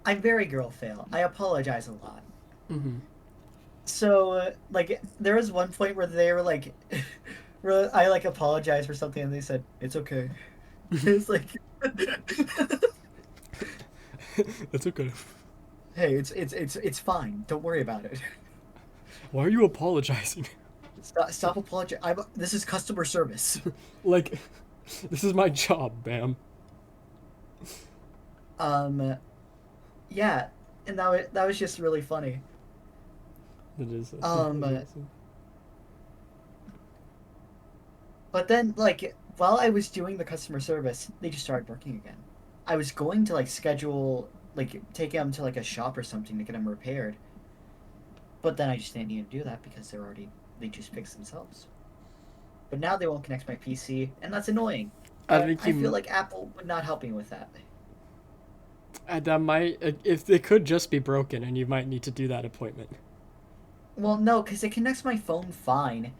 I'm very girl fail. I apologize a lot. Mm-hmm. So like there was one point where they were like I like apologized for something and they said it's okay. It's like That's okay. Hey, it's fine. Don't worry about it. Why are you apologizing? Stop apologizing. This is customer service. Like, this is my job, ma'am. Um, yeah, and that was just really funny. That is Um, amazing. but then like while I was doing the customer service, they just started working again. I was going to like schedule like take them to like a shop or something to get them repaired, but then I just didn't need to do that because they just fixed themselves. But now they won't connect to my PC, and that's annoying. I But think I feel you. like Apple would not help me with that. That might. If it could just be broken, and you might need to do that appointment. Well, no, because it connects my phone fine.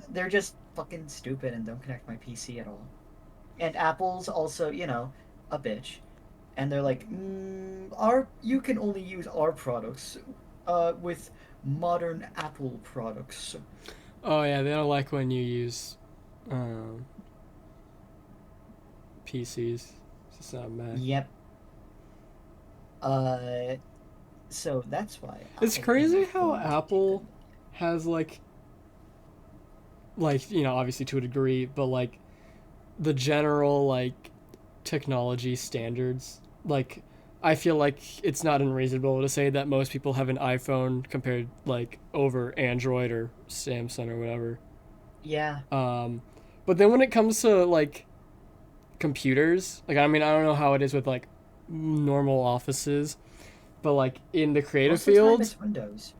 They're just fucking stupid and don't connect my PC at all. And Apple's also, a bitch. And they're like, our you can only use our products, with modern Apple products. Oh yeah, they don't like when you use um, PCs. It's just not Mac. Yep. Uh, so that's why It's I crazy am how going to take Apple them. has like obviously to a degree, but like the general like technology standards. Like I feel like it's not unreasonable to say that most people have an iPhone compared like over Android or Samsung or whatever. Yeah. Um, but then when it comes to like computers, like I mean I don't know how it is with like normal offices, but like in the creative Most of the time field, it's Windows.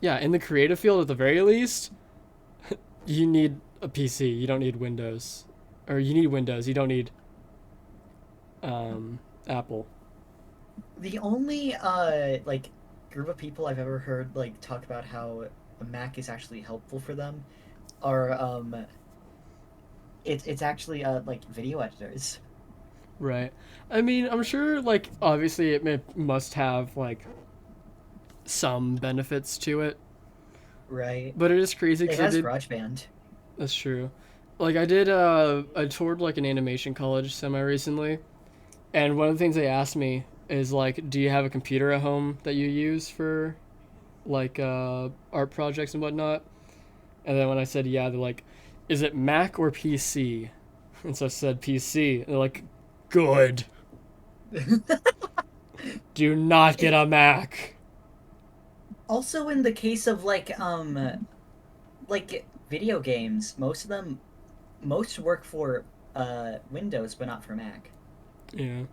yeah, in the creative field at the very least, you need a PC. You don't need Windows, or you need Windows. You don't need Apple. The only like group of people I've ever heard like talk about how a Mac is actually helpful for them are it's actually like video editors. Right. I mean, I'm sure like obviously must have like some benefits to it, Right. but it is crazy It because I has did. GarageBand. That's true. Like I toured like an animation college semi recently, and one of the things they asked me is like, do you have a computer at home that you use for like art projects and whatnot? And then when I said yeah, they're like, is it Mac or PC? And so I said PC. And they're like, good. Do not get It a Mac. also in the case of like video games, most work for Windows but not for Mac. Yeah,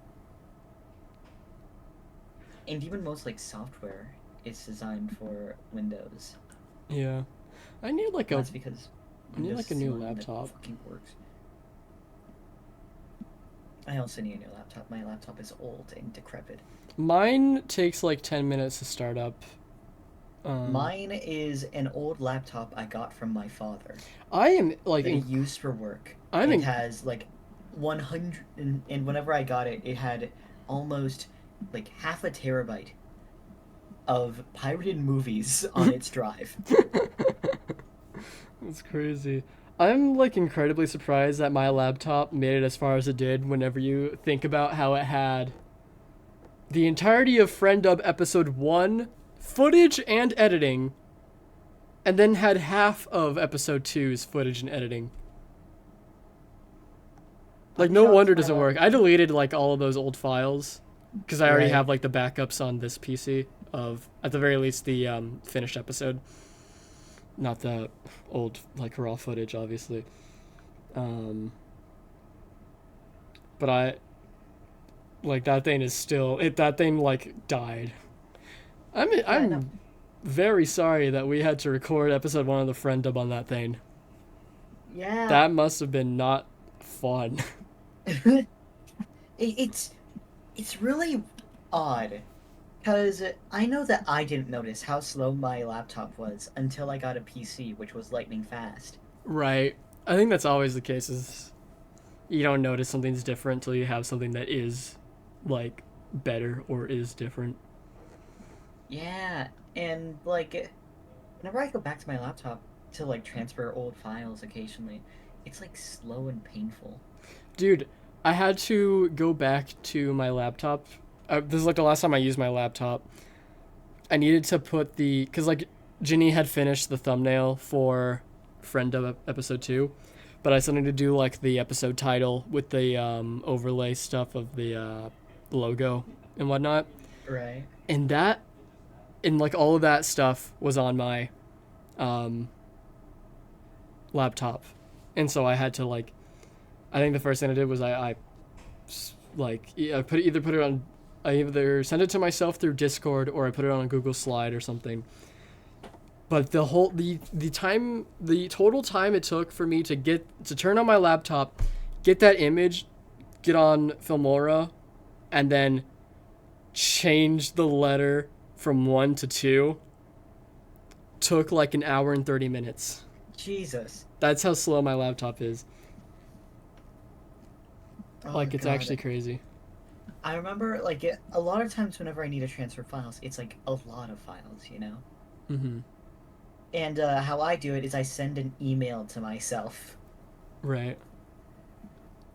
And even most like software is designed for Windows. yeah. I need like And a that's because I need Windows like a is the new only one that laptop. fucking works. I also need a new laptop. My laptop is old and decrepit. Mine takes like 10 minutes to start up. Um, Mine is an old laptop I got from my father I am like that he used for work. I'm It in. has like 100, and whenever I got it, it had almost like half a terabyte of pirated movies on its drive. It's crazy. I'm like incredibly surprised that my laptop made it as far as it did. Whenever you think about how it had the entirety of Friend Dub episode 1 footage and editing, and then had half of episode two's footage and editing. Like I'm no shocked wonder it my doesn't work. I deleted like all of those old files because I already right. have like the backups on this PC of at the very least the finished episode, not the old like raw footage, obviously. Um, but I like that thing is still it. That thing like died. Yeah, I know. I'm very sorry that we had to record episode 1 of the friend dub on that thing. Yeah. That must have been not fun. It's really odd because I know that I didn't notice how slow my laptop was until I got a PC, which was lightning fast. Right. I think that's always the case. Is you don't notice something's different until you have something that is like better or is different. Yeah, and like whenever I go back to my laptop to like transfer old files occasionally, it's like slow and painful. Dude, I had to go back to my laptop this is like the last time I used my laptop. I needed to put because like Ginny had finished the thumbnail for Friend of episode 2, but I still need to do like the episode title with the overlay stuff of the logo and whatnot. Right. And like all of that stuff was on my um, laptop, and so I had to like. I think the first thing I did was I put it on. I either sent it to myself through Discord or I put it on a Google Slide or something. But the total time it took for me to turn on my laptop, get that image, get on Filmora, and then change the letter from 1 to 2 took like an hour and 30 minutes. Jesus. That's how slow my laptop is. Oh, Like, it's God. actually crazy. I remember, like, a lot of times whenever I need to transfer files, it's, like, a lot of files, you know? Mm-hmm. And how I do it is I send an email to myself. Right.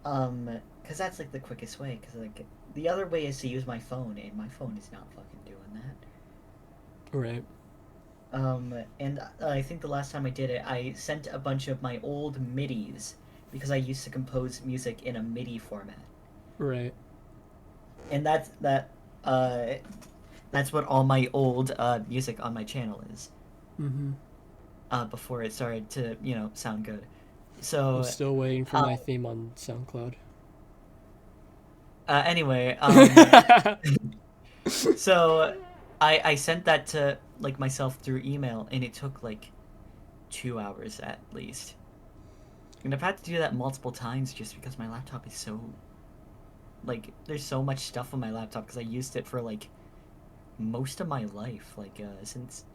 Because that's, like, the quickest way. Because, like, the other way is to use my phone, and my phone is not fucking doing that. Right. And I think the last time I did it, I sent a bunch of my old MIDIs, because I used to compose music in a MIDI format. Right. And that's what all my old music on my channel is. Mm-hmm. Before it started to, sound good. I'm So, still waiting for my theme on SoundCloud. Anyway, so I sent that to, like, myself through email, and it took, like, 2 hours at least. And I've had to do that multiple times just because my laptop is so, like, there's so much stuff on my laptop because I used it for, like, most of my life. Like, since...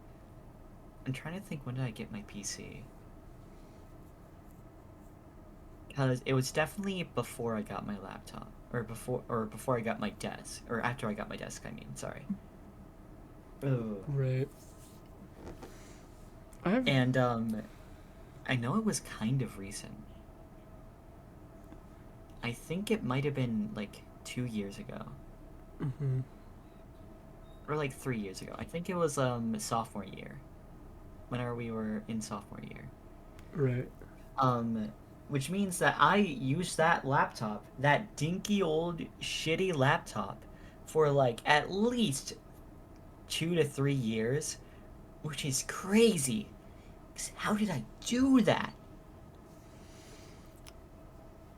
I'm trying to think, when did I get my PC? Because it was definitely before I got my laptop. Or before I got my desk. Or after I got my desk, I mean, sorry. Ooh. Right. And, I know it was kind of recent. I think it might have been, like, 2 years ago. Mm-hmm. Or, like, 3 years ago. I think it was, sophomore year. Whenever we were in sophomore year. Right. Which means that I used that laptop, that dinky old shitty laptop, for, like, at least 2 to 3 years, which is crazy. How did I do that?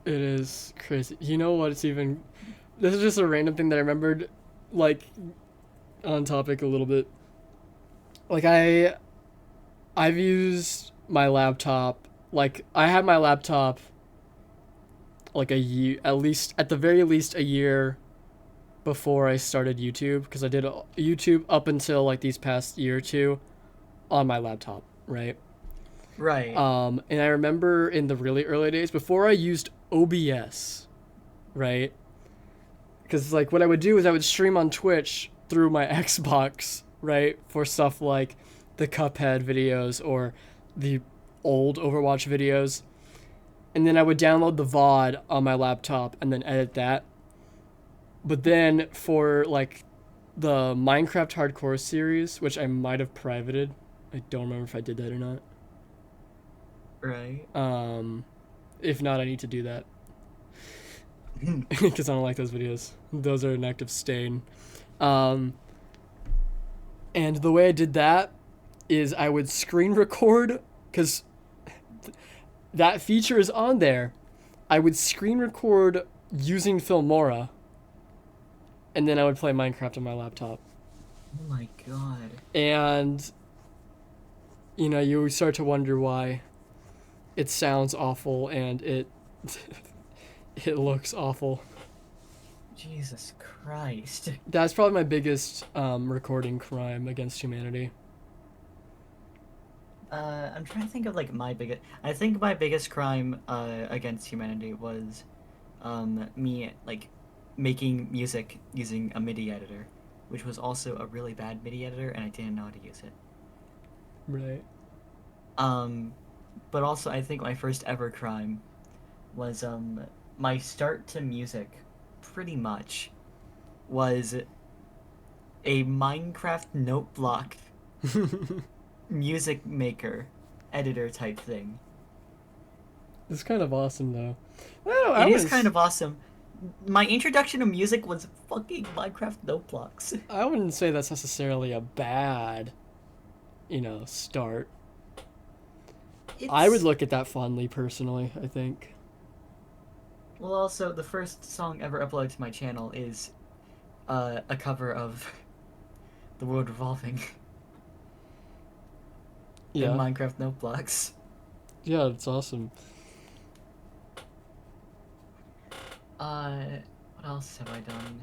It is crazy. You know what? This is just a random thing that I remembered, like, on topic a little bit. Like, I've used my laptop, like, I had my laptop, like, a year, at the very least a year before I started YouTube, because I did YouTube up until, like, these past year or two on my laptop, right? Right. And I remember in the really early days, before I used OBS, right? Because, like, what I would do is I would stream on Twitch through my Xbox, right? For stuff like the Cuphead videos or the old Overwatch videos. And then I would download the VOD on my laptop and then edit that. But then for, like, the Minecraft Hardcore series, which I might have privated, I don't remember if I did that or not. Right. If not, I need to do that. Because I don't like those videos. Those are an active stain. And the way I did that is I would screen record, because that feature is on there. I would screen record using Filmora, and then I would play Minecraft on my laptop. Oh my god. And, you start to wonder why it sounds awful and it looks awful. Jesus Christ. That's probably my biggest recording crime against humanity. I'm trying to think of, like, I think my biggest crime against humanity was me, like, making music using a MIDI editor, which was also a really bad MIDI editor, and I didn't know how to use it. Right. But also I think my first ever crime was my start to music, pretty much, was a Minecraft note block music maker editor type thing. It's kind of awesome though. Well, It is kind of awesome. My introduction to music was fucking Minecraft note blocks. I wouldn't say that's necessarily a bad, start. I would look at that fondly personally, I think. Well, also, the first song ever uploaded to my channel is a cover of The World Revolving in Yeah. Minecraft note blocks. Yeah, it's awesome. What else have I done?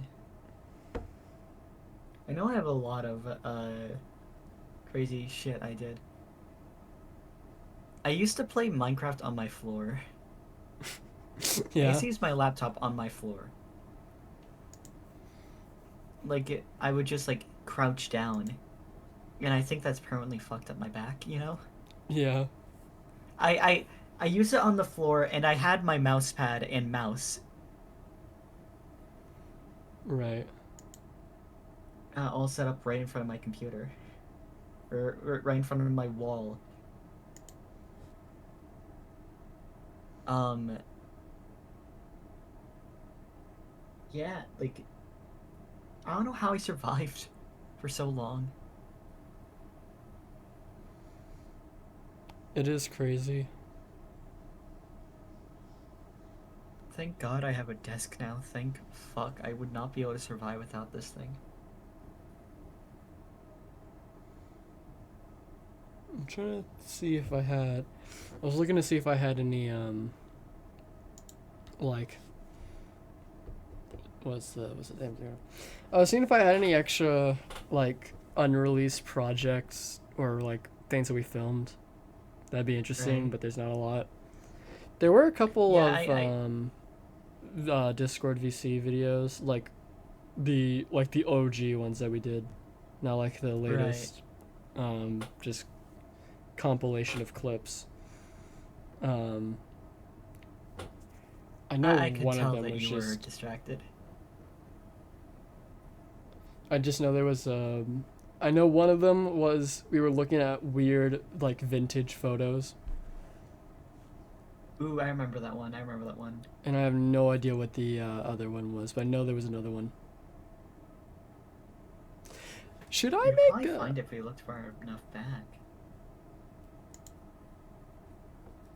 I know I have a lot of crazy shit I did. I used to play Minecraft on my floor. I Yeah. used to use my laptop on my floor. I would just like crouch down, and I think that's permanently fucked up my back. Yeah. I I used it on the floor, and I had my mouse pad and mouse Right. all set up right in front of my computer, or right in front of my wall. Um. Yeah, I don't know how I survived for so long. It is crazy. Thank God I have a desk now. Thank fuck. I would not be able to survive without this thing. I'm trying to see if I had. I was looking to see if I had any like what's the damn thing? I was seeing if I had any extra like unreleased projects or like things that we filmed. That'd be interesting, Right. but there's not a lot. There were a couple Yeah, of Discord VC videos, like the OG ones that we did, not like the latest, just compilation of clips. I know I could one of tell them that was you were just. distracted. I just know there was I know one of them was we were looking at weird like vintage photos, Ooh, I remember that one. I remember that one. and I have no idea what the other one was, but I know there was another one. Should I You'd make probably find it if we looked far enough back.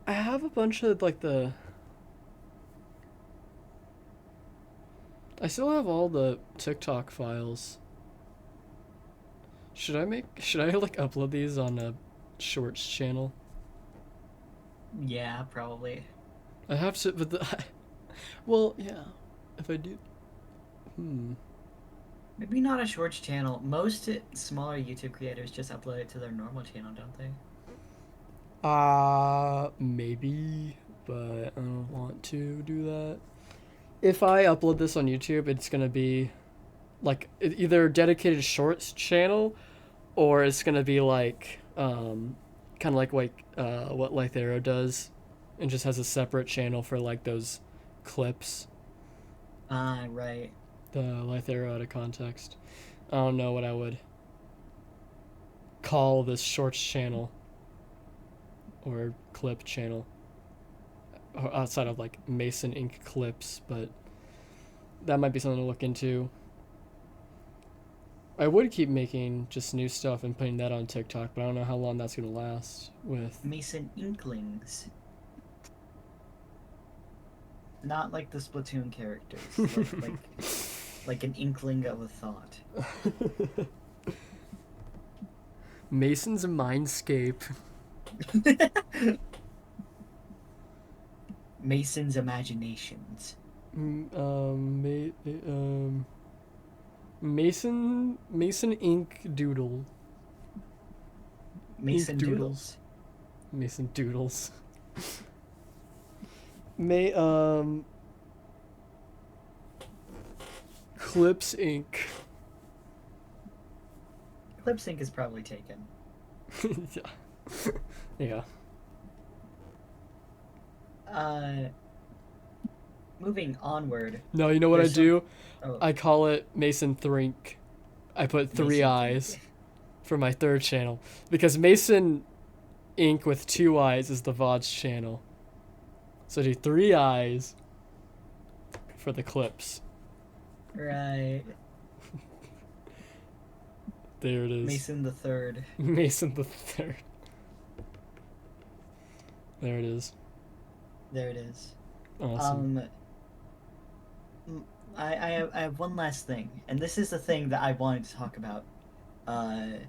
I have a bunch of like the. I still have all the TikTok files. Should I like upload these on a shorts channel? Yeah, probably. I have to, but well, yeah. If I do, Maybe not a shorts channel. Most smaller YouTube creators just upload it to their normal channel, don't they? maybe, but I don't want to do that. If I upload this on YouTube, it's gonna be like either dedicated shorts channel, or it's gonna be like kind of like what Lythero does, and just has a separate channel for like those clips. Right. The Lythero out of context. I don't know what I would call this shorts channel or clip channel outside of like MasonINK clips, but that might be something to look into. I would keep making just new stuff and putting that on TikTok, but I don't know how long that's gonna last with. Mason Inklings. Not like the Splatoon characters. Like an inkling of a thought. Mason's Mindscape. Mason's imaginations. MasonINK Doodle. Mason Ink Doodles. Mason Doodles. Clips Inc. Clip sync is probably taken. Yeah. moving onward. No, you know what I There's do? Oh, I call it Mason Thrink. I put three Mason eyes Think. for my third channel because Mason Ink with 2 eyes is the VOD's channel. So do 3 eyes for the clips. Right. There it is. Mason the Third. Mason the Third. There it is. There it is. Awesome. I have one last thing, and this is the thing that I wanted to talk about. And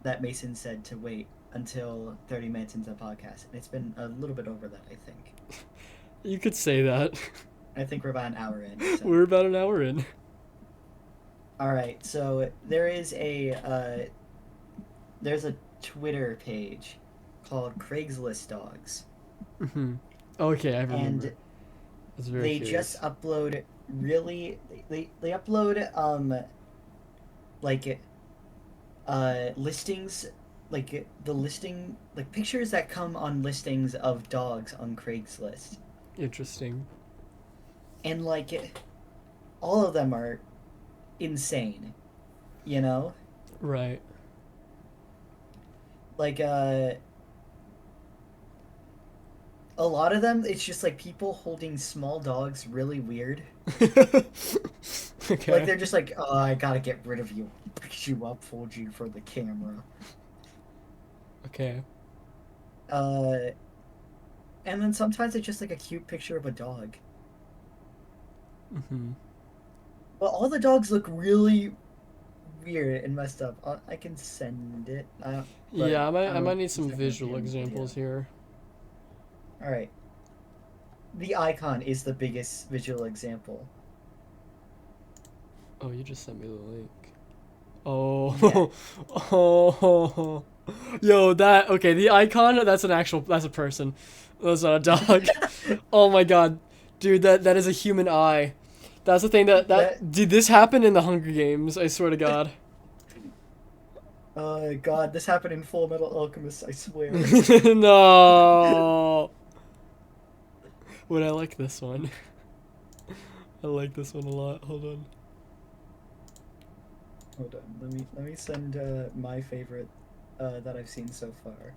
that Mason said to wait until 30 minutes into the podcast, and it's been a little bit over that. I think. You could say that. I think we're about an hour in. So. We're about an hour in. All right, so there's a Twitter page called Craigslist Dogs. Mm-hmm. Okay, I remember. And they just upload they upload like listings, like the listing, like pictures that come on listings of dogs on Craigslist. Interesting. And like all of them are insane, you know? Right. Like a lot of them it's just like people holding small dogs really weird. Okay. Like they're just like, oh, I gotta get rid of you, pick you up, hold you for the camera. Okay. And then sometimes it's just like a cute picture of a dog. Mm-hmm. But all the dogs look really weird and messed up. I can send it. Yeah, I might need some visual examples here. All right. The icon is the biggest visual example. Oh, you just sent me the link. Oh. Yeah. Oh. Yo, that okay, the icon, that's a person. That's not a dog. Oh my god. Dude, that is a human eye. That's the thing that did this happen in the Hunger Games, I swear to god. God, this happened in Full Metal Alchemist, I swear. No. Would I like this one? I like this one a lot. Hold on. Hold on. Let me send my favorite that I've seen so far.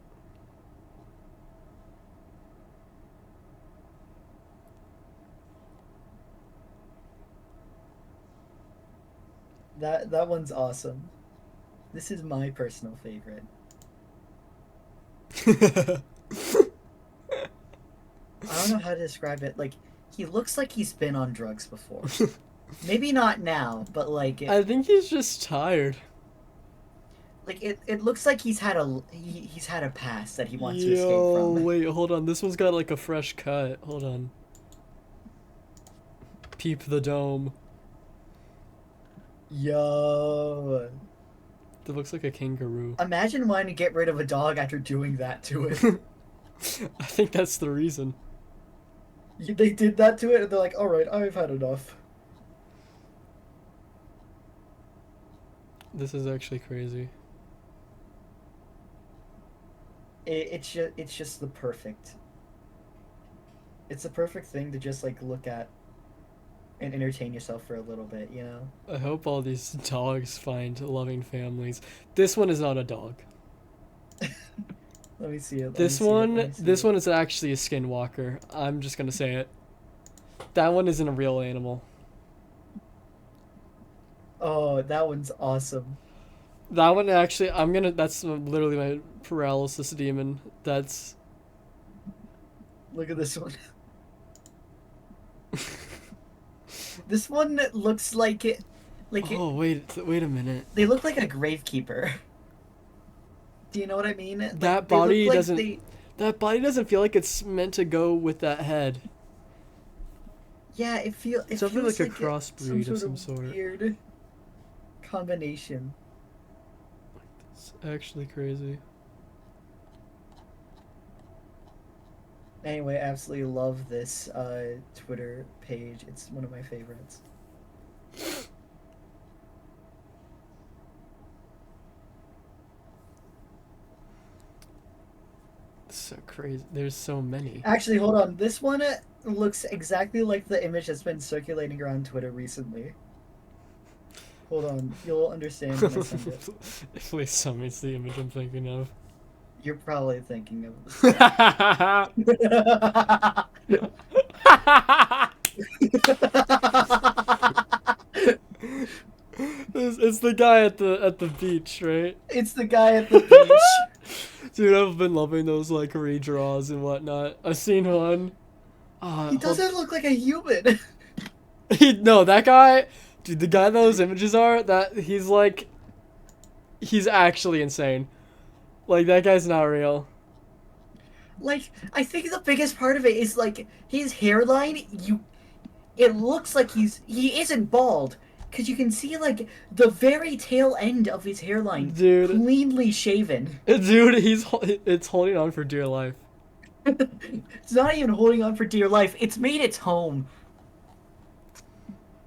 That one's awesome. This is my personal favorite. I don't know how to describe it. Like, he looks like he's been on drugs before. Maybe not now, but like I think he's just tired. Like it looks like he's had a past that he wants to escape from. Wait, hold on. This one's got like a fresh cut. Hold on. Peep the dome. Yo. That looks like a kangaroo. Imagine wanting to get rid of a dog after doing that to it. I think that's the reason. They did that to it, and they're like, "All right, I've had enough." This is actually crazy. It's just the perfect. It's the perfect thing to just like look at and entertain yourself for a little bit, you know? I hope all these dogs find loving families. This one is not a dog. Let me see it. This one is actually a skinwalker. I'm just gonna say it. That one isn't a real animal. Oh, that one's awesome. That one actually, that's literally my paralysis demon. That's... Look at this one. This one looks like it. Oh, wait a minute. They look like a gravekeeper. Do you know what I mean? That body doesn't. That body doesn't feel like it's meant to go with that head. Yeah, it feels like a crossbreed of some sort. Weird combination. It's actually crazy. Anyway, I absolutely love this Twitter page. It's one of my favorites. So crazy. There's so many. Actually, hold on. This one, looks exactly like the image that's been circulating around Twitter recently. Hold on, you'll understand when I send it. Please tell me it's the image I'm thinking of. You're probably thinking of It's the guy at the beach, right? It's the guy at the beach. Dude, I've been loving those like redraws and whatnot. I've seen one. He doesn't look like a human. No, that guy, dude, the guy those images are, that he's actually insane. Like that guy's not real. Like, I think the biggest part of it is like his hairline. It looks like he isn't bald because you can see like the very tail end of his hairline Dude, cleanly shaven. it's holding on for dear life. It's not even holding on for dear life. It's made its home.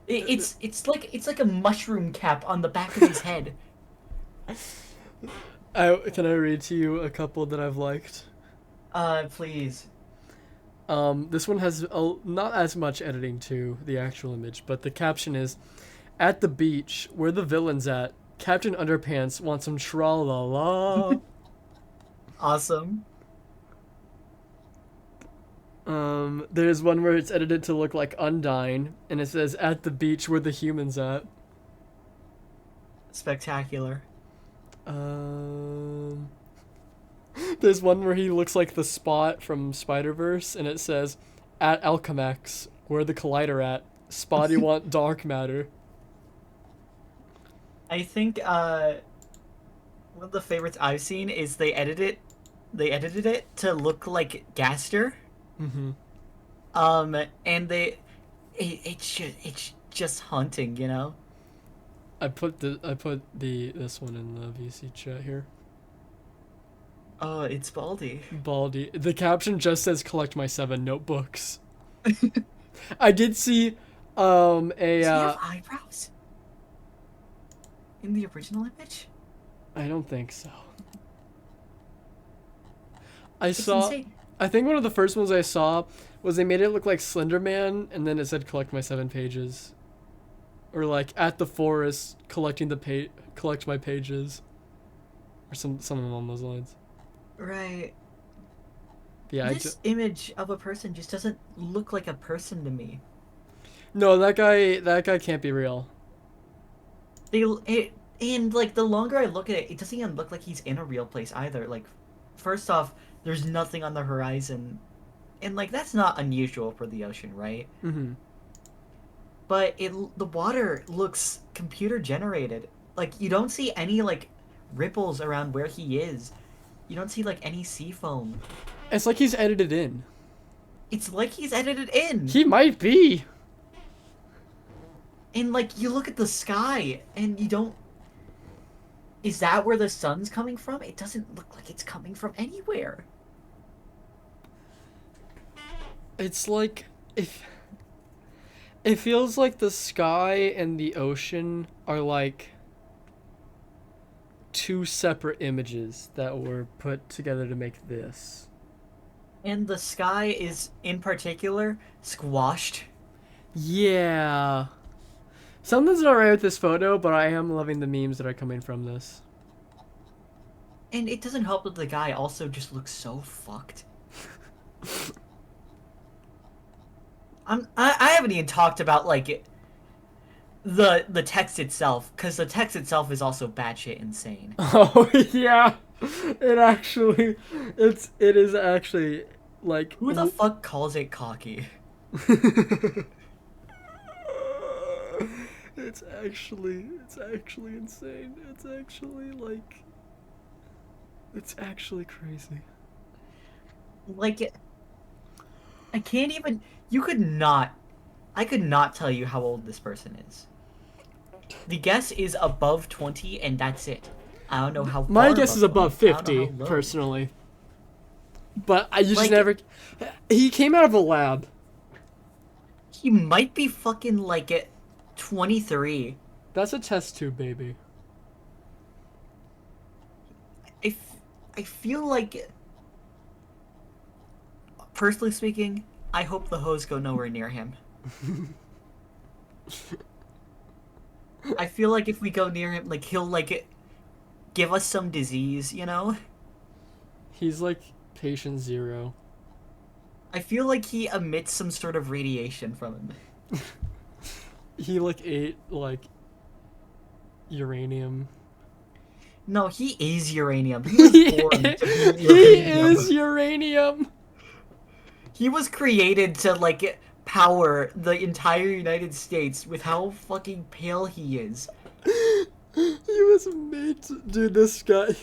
It's like a mushroom cap on the back of his head. Can I read to you a couple that I've liked? Please. This one has not as much editing to the actual image, but the caption is, "At the beach, where the villain's at, Captain Underpants wants some tra-la-la." Awesome. There's one where it's edited to look like Undyne, and it says, "At the beach, where the human's at." Spectacular. There's one where he looks like the Spot from Spider-Verse, and it says, "At Alchemax, where the Collider at, Spotty want dark matter." I think one of the favorites I've seen is they edited it to look like Gaster. Mm-hmm. And it's just haunting, you know. I put this one in the VC chat here. Oh, it's Baldy. Baldy. The caption just says, "Collect my 7 notebooks." I did see Does he have eyebrows in the original image? I don't think so. It's insane. I think one of the first ones I saw was they made it look like Slender Man, and then it said, "Collect my 7 pages," or like, "At the forest, collect my pages," or something along those lines. Right. Yeah, This image of a person just doesn't look like a person to me. no, that guy can't be real. And like the longer I look at it, it doesn't even look like he's in a real place either. Like, first off, there's nothing on the horizon, and like that's not unusual for the ocean, right? Mm-hmm. But the water looks computer generated. Like you don't see any like ripples around where he is. You don't see like any sea foam. It's like he's edited in. It's like he's edited in. He might be. And like you look at the sky and you don't. Is that where the sun's coming from? It doesn't look like it's coming from anywhere. It's like if it feels like the sky and the ocean are like two separate images that were put together to make this. And the sky is, in particular, squashed. Yeah. Something's not right with this photo, but I am loving the memes that are coming from this. And it doesn't help that the guy also just looks so fucked. I haven't even talked about, like, the text itself, because the text itself is also batshit insane. Oh, yeah. It is actually, like... Who the fuck calls it cocky? It's actually insane. It's actually crazy. Like, I can't even... I could not tell you how old this person is. The guess is above 20, and that's it. I don't know how far My guess is above 20. I don't know 50, how low. personally. But you just Like- never... He came out of a lab. He might be fucking, like, 23. That's a test tube, baby. I feel like, personally speaking, I hope the hoes go nowhere near him. I feel like if we go near him, like he'll like give us some disease, you know? He's like patient zero. I feel like he emits some sort of radiation from him. He like ate like uranium. No, he is uranium. He was born to be He uranium. is uranium. He was created to like power the entire United States with how fucking pale he is. He was made to... Dude, this guy...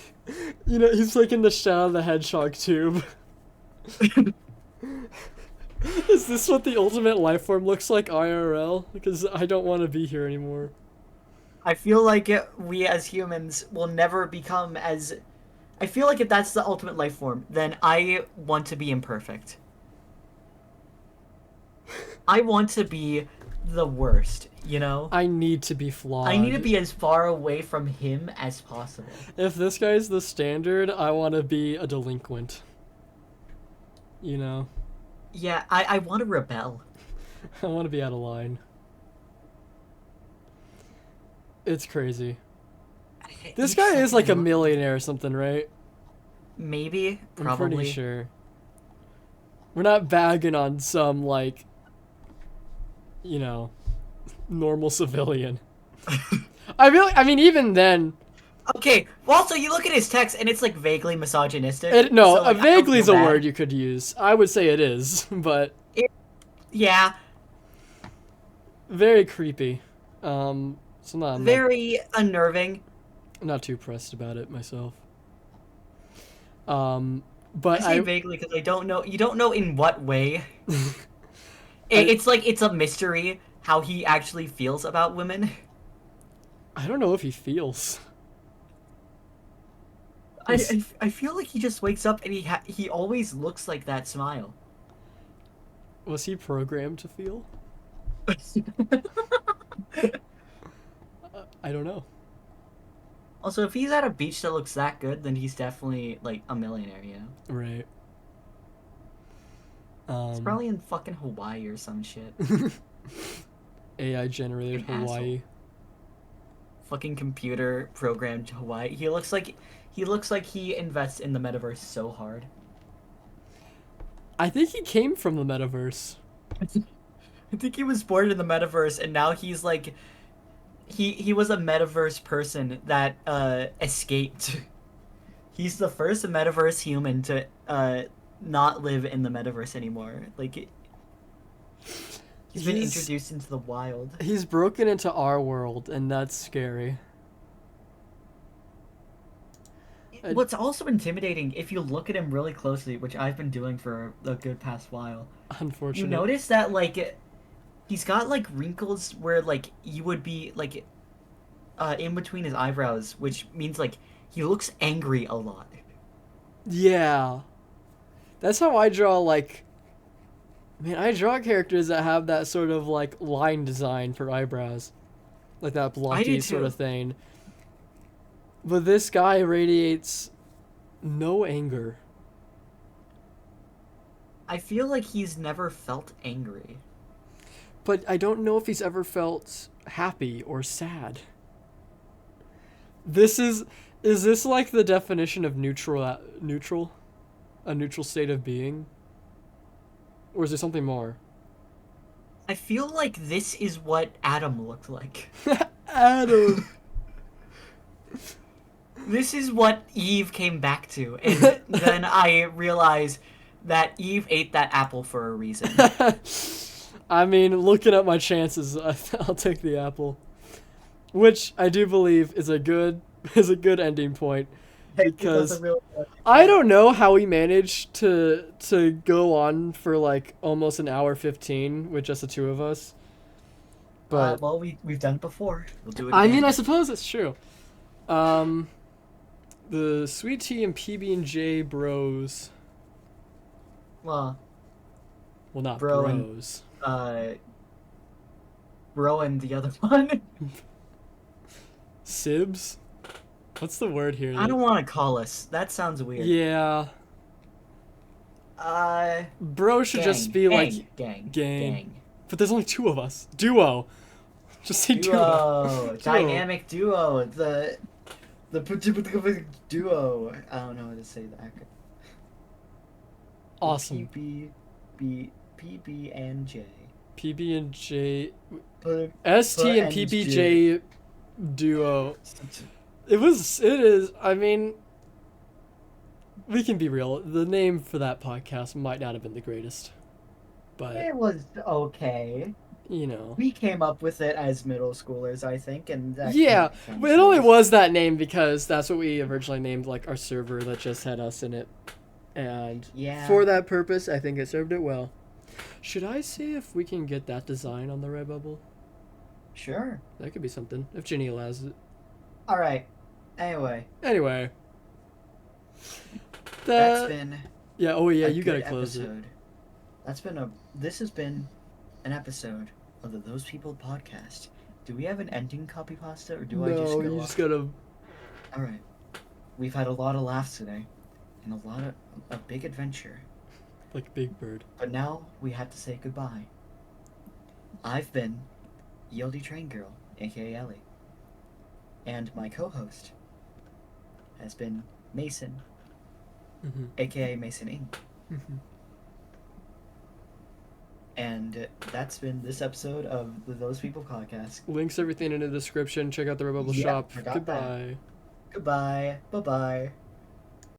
You know, he's like in the Shadow of the Hedgehog tube. Is this what the ultimate life form looks like IRL? Because I don't want to be here anymore. I feel like we as humans will never become as... I feel like if that's the ultimate life form, then I want to be imperfect. I want to be the worst, you know? I need to be flawed. I need to be as far away from him as possible. If this guy's the standard, I want to be a delinquent. You know? Yeah, I want to rebel. I want to be out of line. It's crazy. This guy is like a millionaire or something, right? Maybe, probably. I'm pretty sure. We're not bagging on some, like, you know, normal civilian. I mean, even then... Okay, well, also, you look at his text, and it's, like, vaguely misogynistic. No, so, like, vaguely is a word you could use. I would say it is, but... Yeah. Very creepy. So I'm very unnerving. I'm not too pressed about it myself. But I say vaguely because I don't know. You don't know in what way. It's like it's a mystery how he actually feels about women. I don't know if he feels. I feel like he just wakes up and he always looks like that smile. Was he programmed to feel? I don't know. Also, if he's at a beach that looks that good, then he's definitely, like, a millionaire, you know? Right. It's probably in fucking Hawaii or some shit. AI-generated Hawaii. Asshole. Fucking computer programmed Hawaii. He looks like he invests in the metaverse so hard. I think he came from the metaverse. I think he was born in the metaverse, and now he's like... He was a metaverse person that escaped. He's the first metaverse human to not live in the metaverse anymore. Like, he's been introduced into the wild. He's broken into our world, and that's scary. What's also intimidating, if you look at him really closely, which I've been doing for a good past while, unfortunately, you notice that, like, he's got, like, wrinkles where, like, you would be, like, in between his eyebrows, which means, like, he looks angry a lot. Yeah. That's how I draw, like... Man, I draw characters that have that sort of, like, line design for eyebrows. Like that blocky sort of thing. But this guy radiates no anger. I feel like he's never felt angry. But I don't know if he's ever felt happy or sad. Is this like the definition of neutral? A neutral state of being? Or is there something more? I feel like this is what Adam looked like. Adam! This is what Eve came back to, and then I realized that Eve ate that apple for a reason. I mean, looking at my chances, I'll take the apple, which I do believe is a good ending point, because I don't know how we managed to go on for like almost an hour 15 with just the two of us. But well, we've done it before. We'll do it again. I mean, I suppose it's true. The Sweet Tea and PB&J bros. Well, not bros. Bro and the other one. Sibs? What's the word here? I don't want to call us. That sounds weird. Yeah. Bro should just be like gang. gang. But there's only 2 of us. Duo. Just say duo. Dynamic duo. The duo. I don't know how to say that. Awesome. PB and J. PB and J. ST and PBJ duo. It is. I mean, we can be real. The name for that podcast might not have been the greatest, but it was okay. You know, we came up with it as middle schoolers, I think, and that but it only was that name because that's what we originally named like our server that just had us in it, and for that purpose, I think it served it well. Should I see if we can get that design on the Redbubble? Sure. That could be something if Ginny allows it. All right. Anyway. That's been. Yeah. Oh yeah. You gotta close episode. It. This has been an episode of the Those People podcast. Do we have an ending copy pasta, or do I just go? No, you just gotta. All right. We've had a lot of laughs today, and a big adventure. Like Big Bird. But now we have to say goodbye. I've been eldtraingirl, aka Ellie, and my co-host has been Mason, aka MasonINK. And that's been this episode of the Those People podcast. Links everything in the description. Check out the Redbubble shop. Goodbye. Goodbye. Bye-bye.